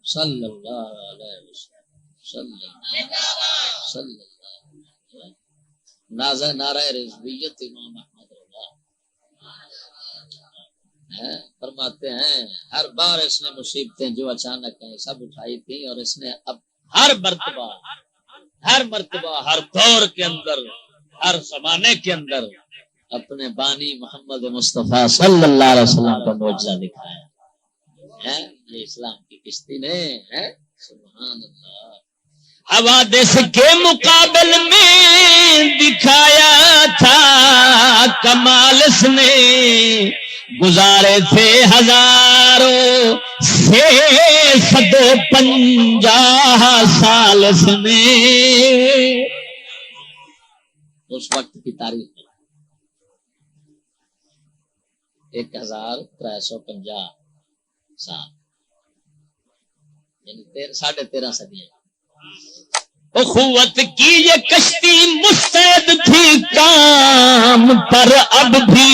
صلی اللہ علیہ وسلم. نعرہ رضویت امام احمد رضا فرماتے ہیں ہر بار اس نے مصیبتیں جو اچانک ہیں سب اٹھائی تھی، اور اس نے اب ہر مرتبہ ہر دور کے اندر، ہر زمانے کے اندر اپنے بانی محمد مصطفیٰ صلی اللہ علیہ وسلم کا معجزہ دکھایا. یہ اسلام کی کشتی نے سبحان اللہ حوادث کے مقابل میں دکھایا تھا کمال اس نے، گزارے تھے ہزاروں سے 150 سال اس نے. اس وقت کی تاریخ 1350 سال، یعنی 13.5 صدیاں. اخوت کی یہ کشتی مستعد تھی کام پر اب بھی،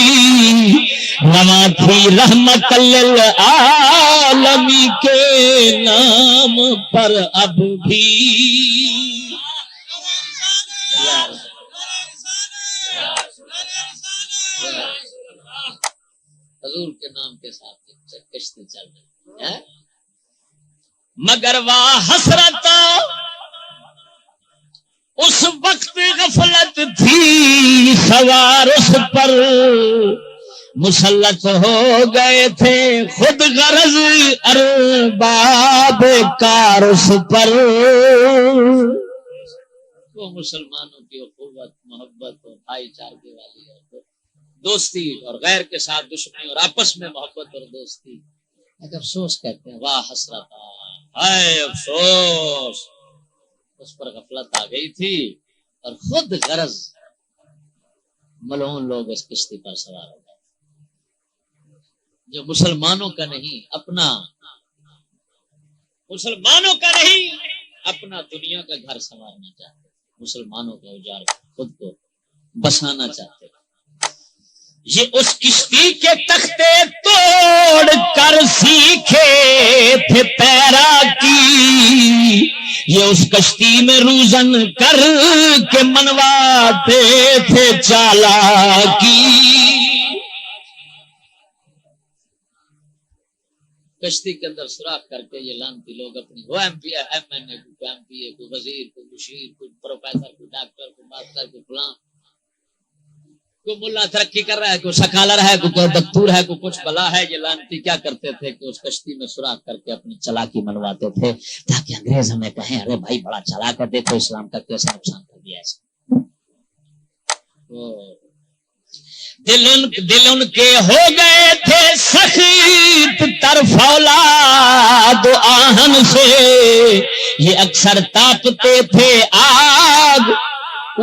رواں تھی رحمت للعالمی کے نام پر اب بھی حضور کے نام کے ساتھ کشتی چل رہی ہے. مگر واہ حسرت اس وقت غفلت تھی سوار اس پر مسلط ہو گئے تھے خود غرض ارباب کار اس پر. وہ مسلمانوں کی قوت محبت اور بھائی چارگی والی ہے دوستی اور غیر کے ساتھ دشمنی اور آپس میں محبت اور دوستی. ایک افسوس کہتے ہیں واہ حسرت ہائے افسوس اس پر غفلت آ گئی تھی اور خود غرض ملعون لوگ اس کشتی پر سوار ہو گئے جو مسلمانوں کا نہیں اپنا مسلمانوں کا نہیں اپنا دنیا کا گھر سنوارنا چاہتے مسلمانوں کا اجاڑ خود کو بسانا چاہتے. یہ اس کشتی کے تختے توڑ کر سیکھے تھے تیراکی یہ اس کشتی میں روزن کر کے منواتے تھے چالاکی. کشتی کے اندر سوراخ کر کے یہ لانتی لوگ اپنی وہ ایم پی ایم این اے کو ایم پی اے کو وزیر کو مشیر کو پروفیسر کو ڈاکٹر کو ماسٹر کو فلاں کوئی ملا ترقی کر رہا ہے کوئی سکالر ہے کوئی دکتور ہے کوئی کچھ بلا ہے. یہ لانتی کیا کرتے تھے کہ اس کشتی میں سوراخ کر کے اپنی چلاکی منواتے تھے تاکہ انگریز ہمیں کہیں ارے بھائی بڑا چلا کر دیکھو اسلام کا کیسے نقصان کر دیا ایسا. دل ان کے ہو گئے تھے سخت تر فولاد آہن سے یہ اکثر تاپتے تھے آگ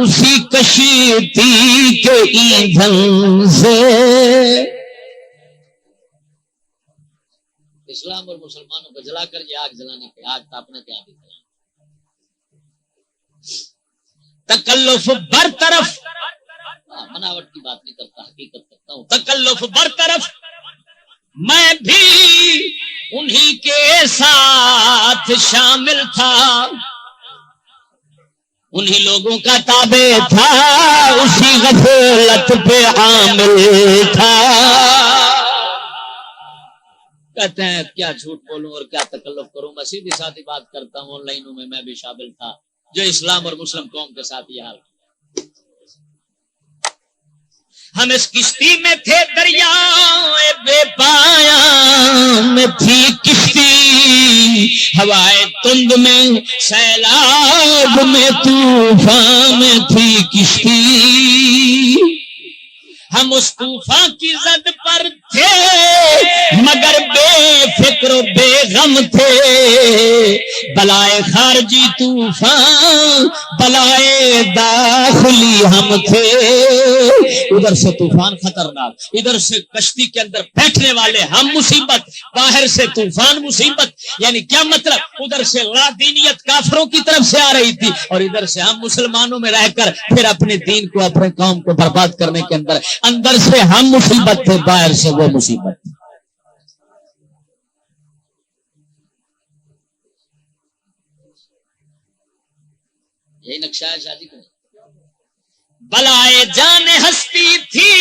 اسی کشتی کے ایندھن سے. اسلام اور مسلمانوں کو جلا کر یہ آگ جلانے کے آگ تاپنے کے آگے تکلف برطرف بناوٹ کی بات نہیں کرتا حقیقت کرتا ہوں. تکلف برطرف میں بھی انہی کے ساتھ شامل تھا انہی لوگوں کا تابع تھا اسی غفلت پہ عامل تھا. کہتے ہیں کیا جھوٹ بولوں اور کیا تکلف کروں میں سیدھی سادھی بات کرتا ہوں. آن لائنوں میں بھی شامل تھا جو اسلام اور مسلم قوم کے ساتھ یہ حال. ہم اس کشتی میں تھے دریا بے پایا میں تھی کشتی ہوائے تند میں سیلاب میں طوفان میں تھی کشتی. ہم اس طوفان کی زد پر تھے مگر بے فکر و بے غم تھے بلائے خارجی طوفان بلائے داخلی ہم تھے. ادھر سے طوفان خطرناک ادھر سے کشتی کے اندر بیٹھنے والے ہم مصیبت باہر سے طوفان مصیبت. یعنی کیا مطلب ادھر سے لادینیت کافروں کی طرف سے آ رہی تھی اور ادھر سے ہم مسلمانوں میں رہ کر پھر اپنے دین کو اپنے قوم کو برباد کرنے کے اندر سے ہم مصیبت تھے باہر سے وہ مصیبت تھی. یہی نقشہ ہے شادی کو. بلائے جان ہستی تھی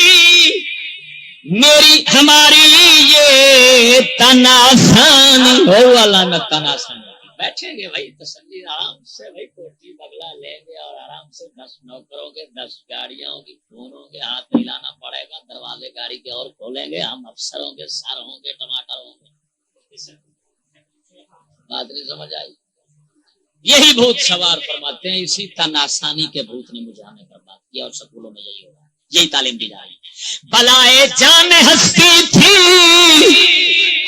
میری ہماری یہ تناسانی ہو والا نہ تناسانی. بیٹھیں گے بھائی تسلی آرام سے بھائی کوٹھی بگلا لیں گے اور آرام سے 10 نوکروں کے 10 گاڑیاں ہوں گی فون ہوں گے ہاتھ ہلانا پڑے گا دروازے گاڑی کے اور کھولیں گے ہم افسر ہوں گے سر ہوں گے ٹماٹر ہوں گے. بات نہیں سمجھ آئی. یہی بھوت سوار فرماتے ہیں اسی تناسانی کے بھوت نے مجھے آنے پر بات کیا اور سکولوں میں یہی ہوگا یہی تعلیم دی جا رہی ہے. بلائے جان ہستی تھی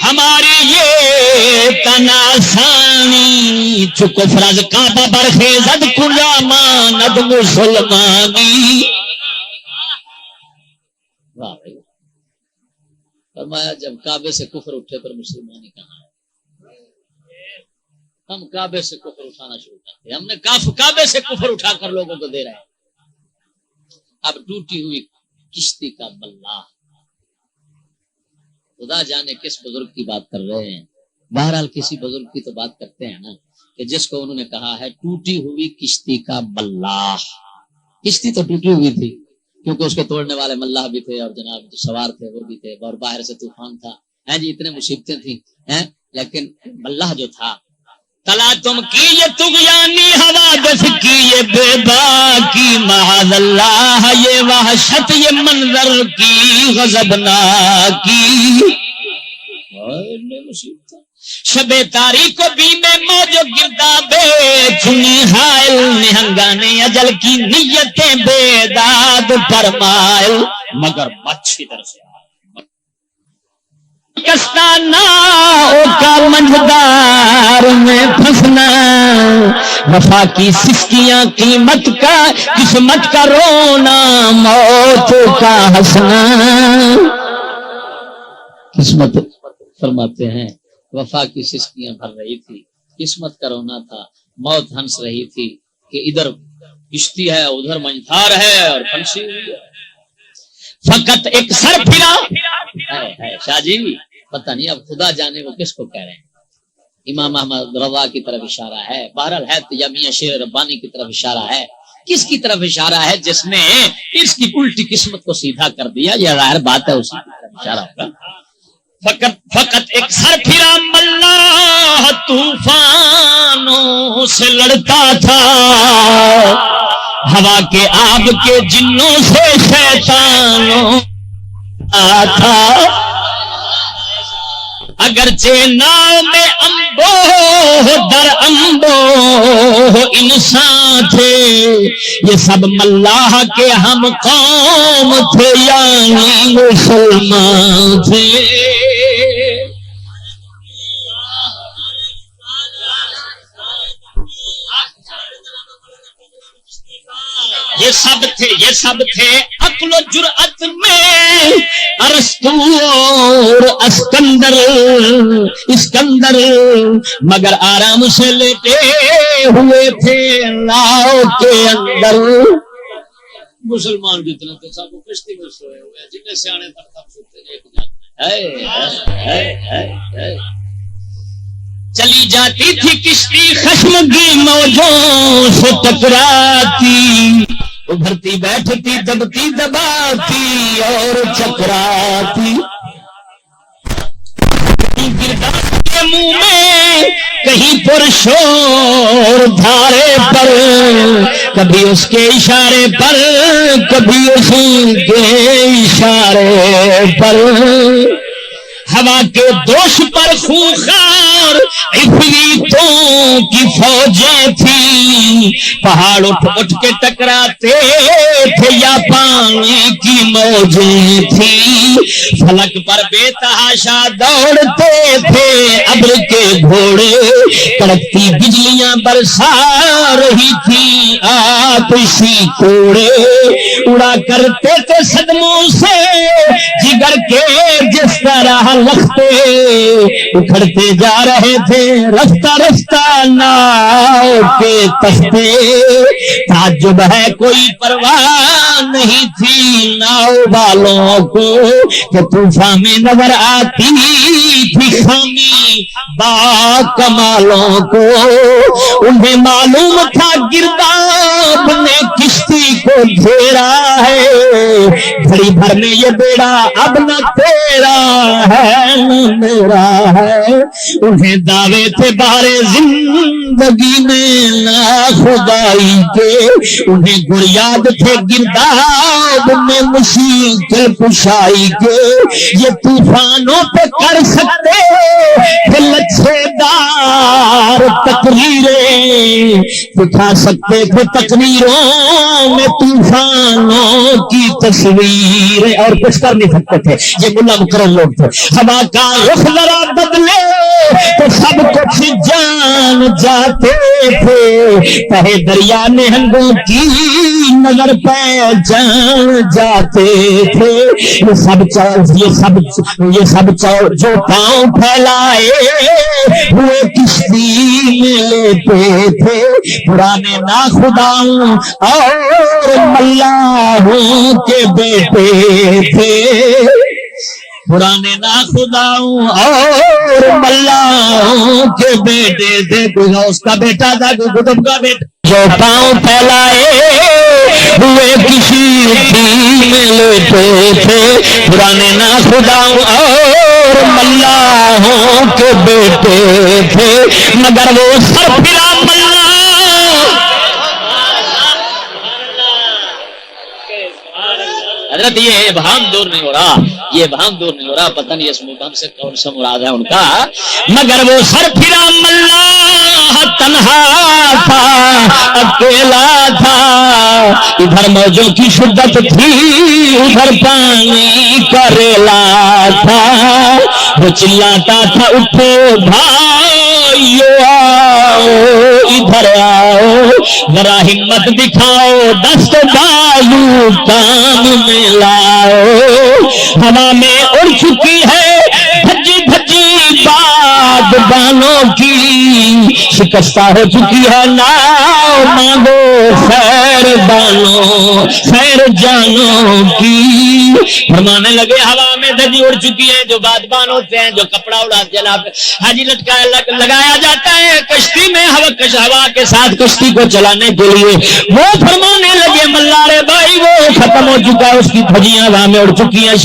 ہماری یہ تناسانی چکو فرض کعبہ برخیزد کلا ماند مسلمانی. واہ بھائی فرمایا جب کعبے سے کفر اٹھے پر مسلمانی کہاں ہے. ہم کعبے سے کفر اٹھانا شروع کرتے ہم نے کعبے سے کفر اٹھا کر لوگوں کو دے رہے ہیں. اب ٹوٹی ہوئی کشتی کا بلہ خدا جانے کس بزرگ کی بات کر رہے ہیں. بہرحال کسی بزرگ کی تو بات کرتے ہیں نا کہ جس کو انہوں نے کہا ہے ٹوٹی ہوئی کشتی کا ملاح. کشتی تو ٹوٹی ہوئی تھی کیونکہ اس کے توڑنے والے ملاح بھی تھے اور جناب جو سوار تھے وہ بھی تھے اور باہر سے طوفان تھا جی اتنے مصیبتیں تھیں لیکن ملاح جو تھا تلا تم کی یہ طغیانی حوادث کی یہ بے باکی معاذ اللہ یہ وحشت یہ منظر کی غضبناکی شب تاریخ کو بھی میں موج گردابے چنی حائل نہنگانے اجل کی نیتیں بیداد فرمائل مگر مچھی طرح سے کستانا کا منجدار میں پھنسنا وفا کی سسکیاں قیمت کا قسمت کا رونا موت کا ہنسنا. قسمت فرماتے ہیں وفا کی سسکیاں بھر رہی تھی قسمت کا رونا تھا موت ہنس رہی تھی کہ ادھر کشتی ہے ادھر منجھار ہے اور پھنسی ہوئی ہے. فقط ایک سر پھرا شاہ جی پتہ نہیں اب خدا جانے وہ کس کو کہہ رہے ہیں. امام احمد رضا کی طرف اشارہ ہے بہرحال ہے یا میاں شیر ربانی کی طرف اشارہ ہے. کس کی طرف اشارہ ہے؟ جس نے اس کی الٹی قسمت کو سیدھا کر دیا. یہ ظاہر بات ہے اسی کی طرف اشارہ ہوگا. فقط ایک سر پھرا ملاح طوفانوں سے لڑتا تھا ہوا کے آب کے جنوں سے شیطانوں تھا. اگرچہ ناؤ میں امبو در امبو انسان تھے یہ سب ملاح کے ہم قوم تھے یعنی مسلمان تھے. یہ سب تھے عقل و جرأت میں ارسطو اور اسکندر مگر آرام سے لیٹے ہوئے تھے لاؤ کے اندر. مسلمان جتنے تھے سب کشتی میں سوئے ہوئے جتنے سیانے تک سب سوتے ہیں. چلی جاتی تھی کشتی خشمگی موجوں سے ٹکراتی ابھرتی بیٹھتی دبتی دباتی اور چکراتی. گردان کے منہ میں کہیں پرشور دھارے پر کبھی اس کے اشارے پر کبھی اسی کے اشارے پر ہوا کے دوش پر خونخوار عفریتوں کی فوجیں تھیں پہاڑ اٹھ کے ٹکراتے تھے یا پانی کی موجیں تھیں فلک پر بے تحاشا دوڑتے تھے ابر کے گھوڑے کڑکتی بجلیاں برسا رہی تھی آتشی کوڑے اڑا کرتے تھے صدموں سے جگر کے جس طرح لختے اکھڑتے جا رہے تھے رفتہ رفتہ ناؤ کے تختے. تعجب ہے کوئی پرواہ نہیں تھی ناؤ والوں کو کہ طوفان میں نظر آتی تھی خامی با کمالوں کو. انہیں معلوم تھا گرداب نے کشتی کو گھیرا ہے گھڑی بھر میں یہ بیڑا اب نہ تیرا ہے میرا ہے. انہیں دعوے تھے بارے زندگی میں نا خدائی کے انہیں گریاد تھے گرداب میں مشکل کشائی کے. یہ طوفانوں پہ کر سکتے تھے لچھے دار تقریریں دکھا سکتے تھے تقریروں میں طوفانوں کی تصویریں اور کچھ کر نہیں سکتے تھے. یہ ملا مکرم لوگ تھے. ہوا کا رخ ذرا بدلے تو سب کچھ جان جاتے تھے تہے دریا نہنگوں کی نظر پہچان جاتے تھے. یہ سب جو پاؤں پھیلائے ہوئے کشتی میں لیتے تھے پرانے ناخداؤں اور ملاحوں کے بیٹے تھے. پرانے نا خداؤں اور ملاؤں کے بیٹے تھے، کوئی غوث کا بیٹا تھا، کوئی قطب کا بیٹا، جو پاؤں پھیلائے ہوئے کسی دین میں لیٹے تھے، پرانے نا خداؤں اور ملاؤں کے بیٹے تھے، مگر وہ سر پھرا ملا حضرت یہ ابہام دور نہیں ہو رہا، یہ ابہام دور نہیں ہو رہا، پتہ نہیں اس مبہم سے کون سا مراد ہے ان کا، مگر وہ سر پھرا ملا تنہا تھا، اکیلا تھا، ادھر موجوں کی شدت تھی، ادھر پانی کا ریلا تھا، وہ چلاتا تھا اٹھو بھائیو آؤ ادھر آؤ، ذرا ہمت دکھاؤ، دست بازو کام میں لاؤ، ہوا میں اڑ چکی ہے بھجی بھجی باد بانوں کی، شکستہ ہو چکی ہے ناؤ، مانگو خیر بانوں خیر جانوں کی، فرمانے لگے ہوا میں دھجی اڑ چکی ہے، جو بادبان ہوتے ہیں، جو کپڑا اڑا جناب حاجی لٹکایا لگایا جاتا ہے کشتی میں ہوا کے ساتھ کشتی کو چلانے کے لیے، وہ فرمانے لگے ملارے بھائی وہ ختم ہو چکا ہے، اس کی دھجیاں ہوا میں اڑ چکی ہیں،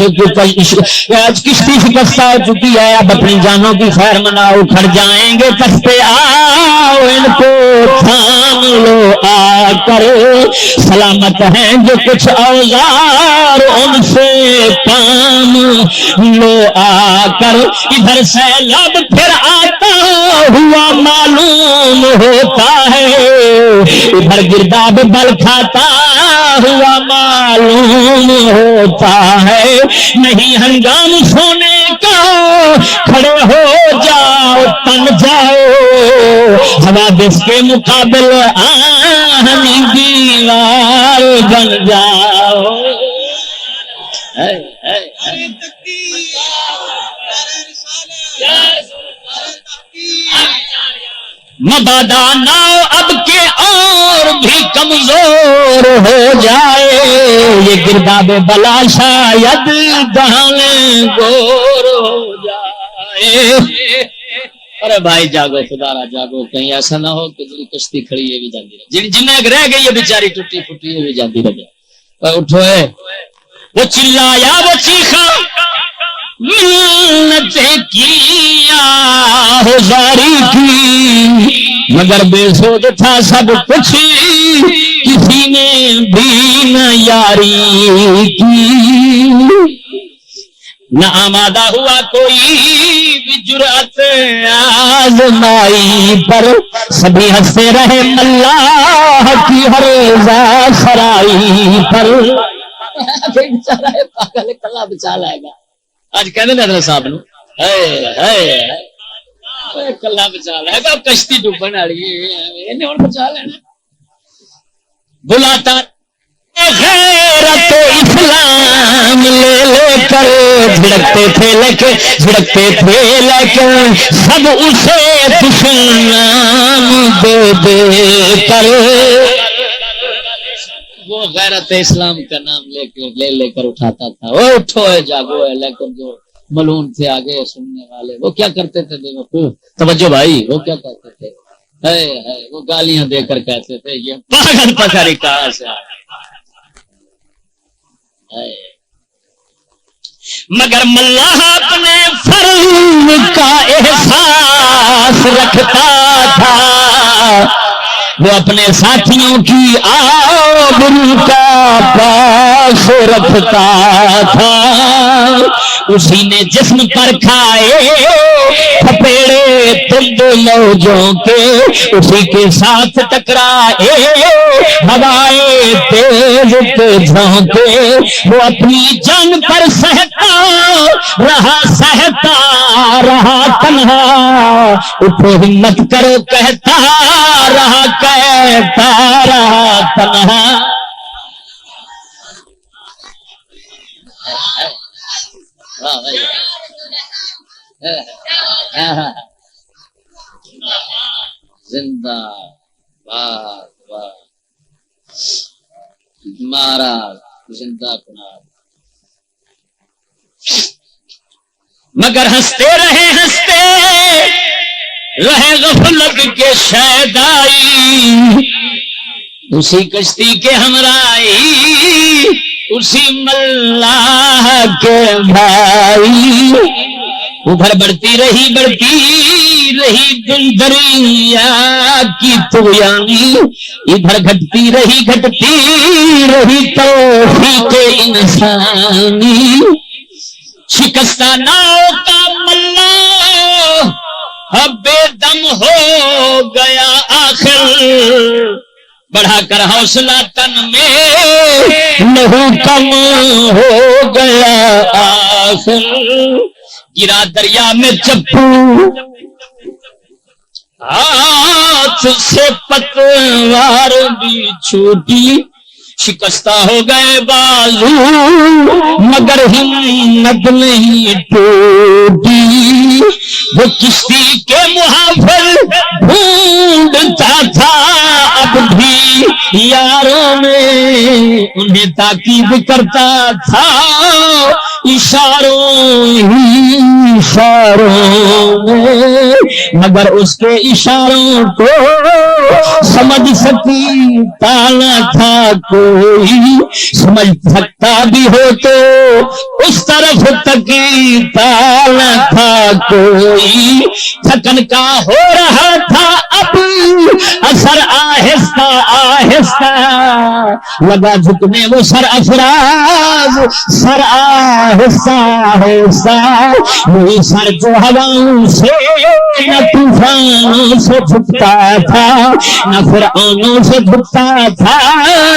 کشتی شکستہ ہو چکی ہے، اب اپنی جانوں کی خیر مناؤ، کھڑ جائیں گے کشتے، آؤ ان کو تھام لو آ کر، سلامت ہیں جو کچھ اوزار ان سے کام لو آ کر، ادھر سیلاب پھر آتا ہوا معلوم ہوتا ہے، ادھر گرداب بل کھاتا ہوا معلوم ہوتا ہے، نہیں ہنگام سونے کا کھڑے ہو جاؤ تن جاؤ، حوادث کے مقابل آہنی دیوار بن جاؤ، مبادا ناؤ اب کے اور بھی کمزور ہو جائے، یہ گرداب بلا شاید دانے گور ہو جائے، ارے بھائی جاگو خدا جاگو، کہیں ایسا نہ ہو کہ جی کشتی کھڑی یہ بھی جاتی رہے، جنہیں رہ گئی ہے بیچاری ٹوٹی پھوٹی یہ بھی جاتی رہے، اٹھو ہے وہ چلایا وہ چیخا منتیں کیا ہزاری کی، مگر بے سود تھا سب کچھ کسی نے بھی نہ یاری کی، نہ آمادہ ہوا کوئی بھی جرأت آزمائی پر، سبھی ہنستے رہے اللہ کی ہر رضا سرائی پر، بیچارہ پاگل کلا بچا لائے گا، آج کہنے حضرت صاحب نو کلا بچا لائے گا، کشتی ڈوبن والی انہیں ہن بچا لینا، بلاتا غیرت اسلام لے لے کر جھڑکتے تھے لیکن سب اسے دشمنان دے دے کر، وہ غیرت اسلام کا نام لے کر اٹھاتا تھا، وہ اٹھو ہے جاگو ہے، لیکن جو ملون تھے آگے سننے والے وہ کیا کرتے تھے، دیکھو توجہ بھائی، وہ کیا کرتے تھے، وہ گالیاں دے کر کہتے تھے یہ پاگل پکاری کہاں سے مگر ملاح اپنے فرض کا احساس رکھتا تھا، وہ اپنے ساتھیوں کی آبرو کا پاس رکھتا تھا، اسی نے جسم پر کھائے تھپیڑے تند موجوں کے، اسی کے ساتھ ٹکرائے ہوائے تیز کے جھونکے، وہ اپنی جان پر سہتا رہا تنہا، اٹھو ہمت کرو کہتا رہا تنہا، زندہ باد مارا زندہ کنار مگر ہنستے رہے غفلت کے شیدائی، اسی کشتی کے ہمراہی اسی ملاح کے بھائی، ادھر بڑھتی رہی دل دریا کی طغیانی، ادھر گھٹتی رہی توفیق انسانی، شکستہ ناؤ کا ملا اب بے دم ہو گیا آخر، بڑھا کر حوصلہ تن میں لہو کم ہو گیا آخر، گرا دریا میں چپو ہاتھ سے پتوار بھی چھوٹی، شکستہ ہو گئے بازو مگر ہمت نہیں ٹوٹی، وہ کشتی کے محافظ ڈھونڈتا تھا اب بھی یاروں میں، انہیں تاکید کرتا تھا اشاروں میں، مگر اس کے اشاروں کو سمجھ سکتا نہ تھا کوئی، سمجھ سکتا بھی ہو تو اس طرف تکیتا نہ تھا کوئی، تھکن کا ہو رہا تھا اب اثر آہستہ لگا جھکنے وہ سر افراز، سر آہستہ وہی سر جو ہواؤں سے نہ طوفانوں سے جھکتا تھا، نہ فرعونوں سے جھکتا تھا،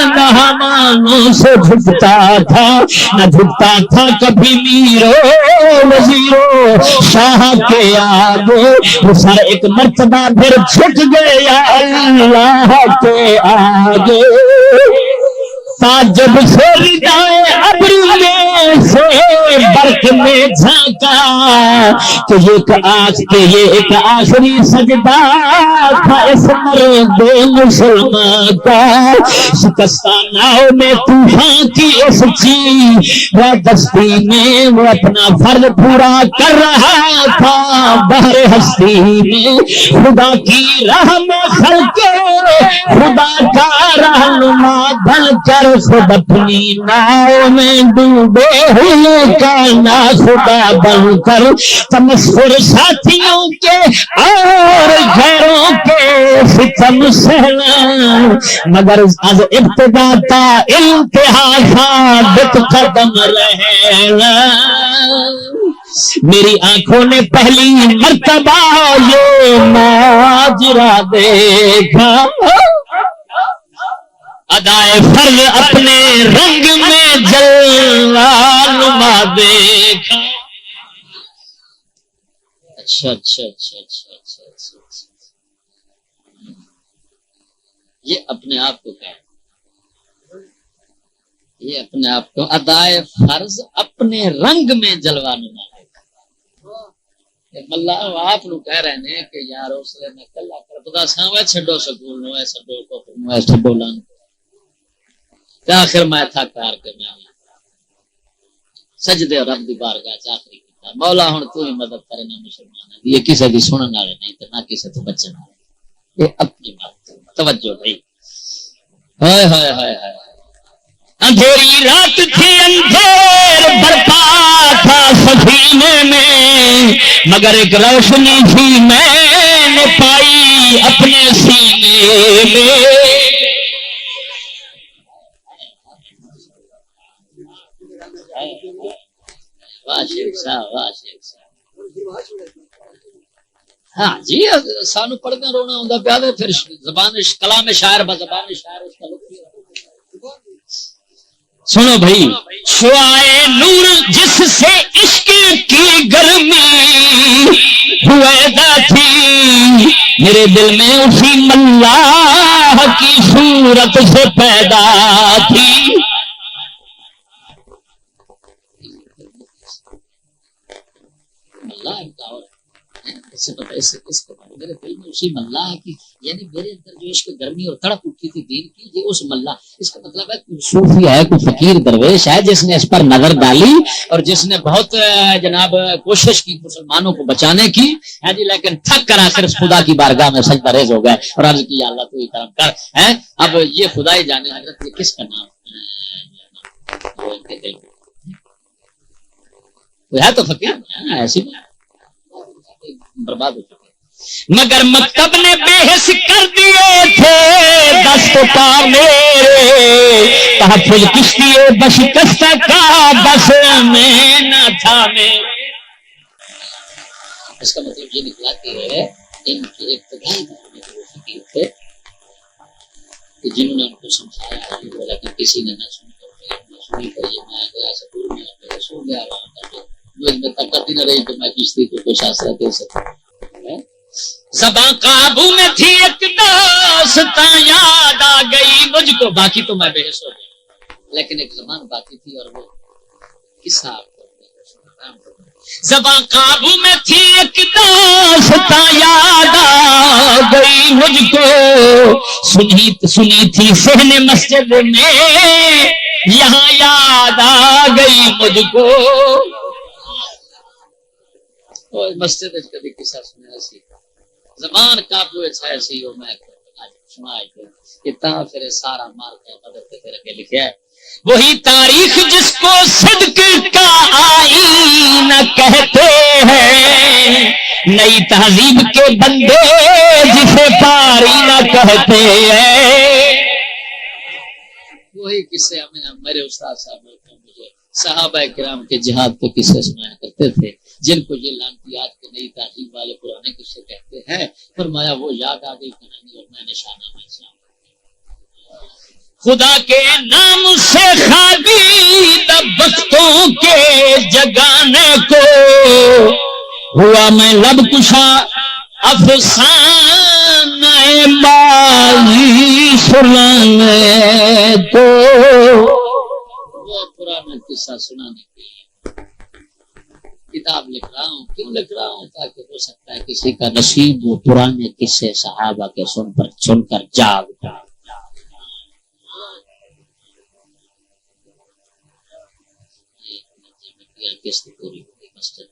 نہ حمانوں سے جھکتا تھا، نہ جھکتا تھا کبھی میرو وزیرو شاہ کے آگے، وہ سر ایک مرتبہ پھر جھک گیا اللہ کے آگے، جب سے ردائے ابری میں سے برق میں جھانکا تو یہ ایک آخری سجدہ تھا اس مرد مسلمان کا، شکستہ ناؤ میں طوفان کی اس دستی میں وہ اپنا فرض پورا کر رہا تھا، بحر ہستی میں خدا کی راہ میں خلق خدا کا رہنما بن کر خود اپنی ناؤ میں ڈوبے ہوئے کا نا خدا بن کر، تمسخر ساتھیوں کے اور غیروں کے ستم سہنا، مگر از ابتدا تا انتہا ثابت قدم رہنا، میری آنکھوں نے پہلی مرتبہ یہ ماجرا دیکھا، ادائے فرض اپنے رنگ میں جلوہ نما دیکھا۔ اچھا یہ اپنے آپ کو کہہ، یہ اپنے آپ کو ادائے فرض اپنے رنگ میں جلوہ نما اللہ آپ لوگ کہہ رہے ہیں کہ یار اس نے کلا کر خدا سا چھڈو سکول نو ہے چھڈو کفر نو ہے چھڈو لان آخر میں تھا کار کے میں سجدے رب دی بارگاہ چ آخری کیتا، مولا ہن تو ہی مدد کرے نہ مسلمان یہ کسے دی سنن والے نہیں تے نہ کسے تو بچن والے، یہ اپنی بات توجہ بھائی۔ ہائے ہائے ہائے ہائے، اندھیری رات تھی اندھیر برپا تھا سفینے میں، مگر ایک روشنی تھی میں نے پائی اپنے سینے میں، واہ شیخ صاحب واہ شیخ صاحب۔ ہاں جی سانو پڑھنا رونا ہوندا پیا تے پھر زبان کلام شاعر بزبان شاعر اس کا لطف سنو بھائی، شعائے نور جس سے عشق کی گرمی ہویدا تھی میرے دل میں اسی ملاح کی صورت سے پیدا تھی، اللہ اس کو میرے دل میں اسی ملا ہے کہ یعنی میرے اندر جو عشق گرمی اور تڑپ اٹھی تھی دین کی، یہ اس ملا، اس کا مطلب ہے کوئی صوفی ہے، کوئی فقیر درویش ہے جس نے اس پر نظر ڈالی اور جس نے بہت جناب کوشش کی مسلمانوں کو بچانے کی ہے جی، لیکن تھک کر آخر خدا کی بارگاہ میں سجدہ ریز ہو گئے اور عرض کی یا اللہ تو ہی کرم کر ہے۔ اب یہ خدا ہی جانے حضرت یہ کس کا نام ہے، تو فقیر ایسی برباد ہو چکے، مگر مکتب نے بے حس کر دیے تھے دست پا میرے، تحفظ کشتی بشکست کا بس میں نہ تھا میں۔ اس کا مطلب یہ نکلا کہ ان کے ابتدائی دور میں وہ فقیر تھے کہ جنہوں نے ان کو سمجھایا لیکن کسی نے نہ سنی، سنی کر یہ میں گیا سکول میں سو گیا وہاں پر میں طاقت ہی نہ رہی کہ میں کشتی کو کچھ آسرا دے سکوں۔ زباں قابو میں تھی ایک داستاں یاد آ گئی مجھ کو، باقی تو میں بے حس ہو گیا، لیکن ایک زبان باقی تھی اور وہ قصہ آپ کو زباں قابو میں تھی ایک داستاں یاد آ گئی مجھ کو، سنی تھی صحن مسجد میں یہاں یاد آ گئی مجھ کو۔ مسجد کبھی قصہ سنیا سی زبان قابو ایسی ہو میں سنائے اتنا پھر سارا مال کا مدد کر کے لکھا ہے، وہی تاریخ جس کو صدق کا آئینہ کہتے ہیں، نئی تہذیب کے بندے جسے پارینہ کہتے ہیں۔ وہی قصے میرے استاد صاحب مجھے صحابہ کرام کے جہاد کے قصے سنایا کرتے تھے، جن کو یہ لانتیات کے نئی تہذیب والے پرانے قصے کہتے ہیں۔ فرمایا وہ یاد آ گئی کہانی اور میں نشانہ میں خدا کے نام سے خالی وقتوں کے جگانے کو ہوا میں لب کشا افسانہ ماضی سنانے کو، وہ پرانا قصہ سنانے کے لیے کتاب لکھ رہا ہوں۔ کیوں لکھ رہا ہوں؟ تاکہ ہو سکتا ہے کسی کا نصیب وہ پرانے قصے صحابہ کے سن کر جاگ جائے۔ قسط پوری ہوگی مسجد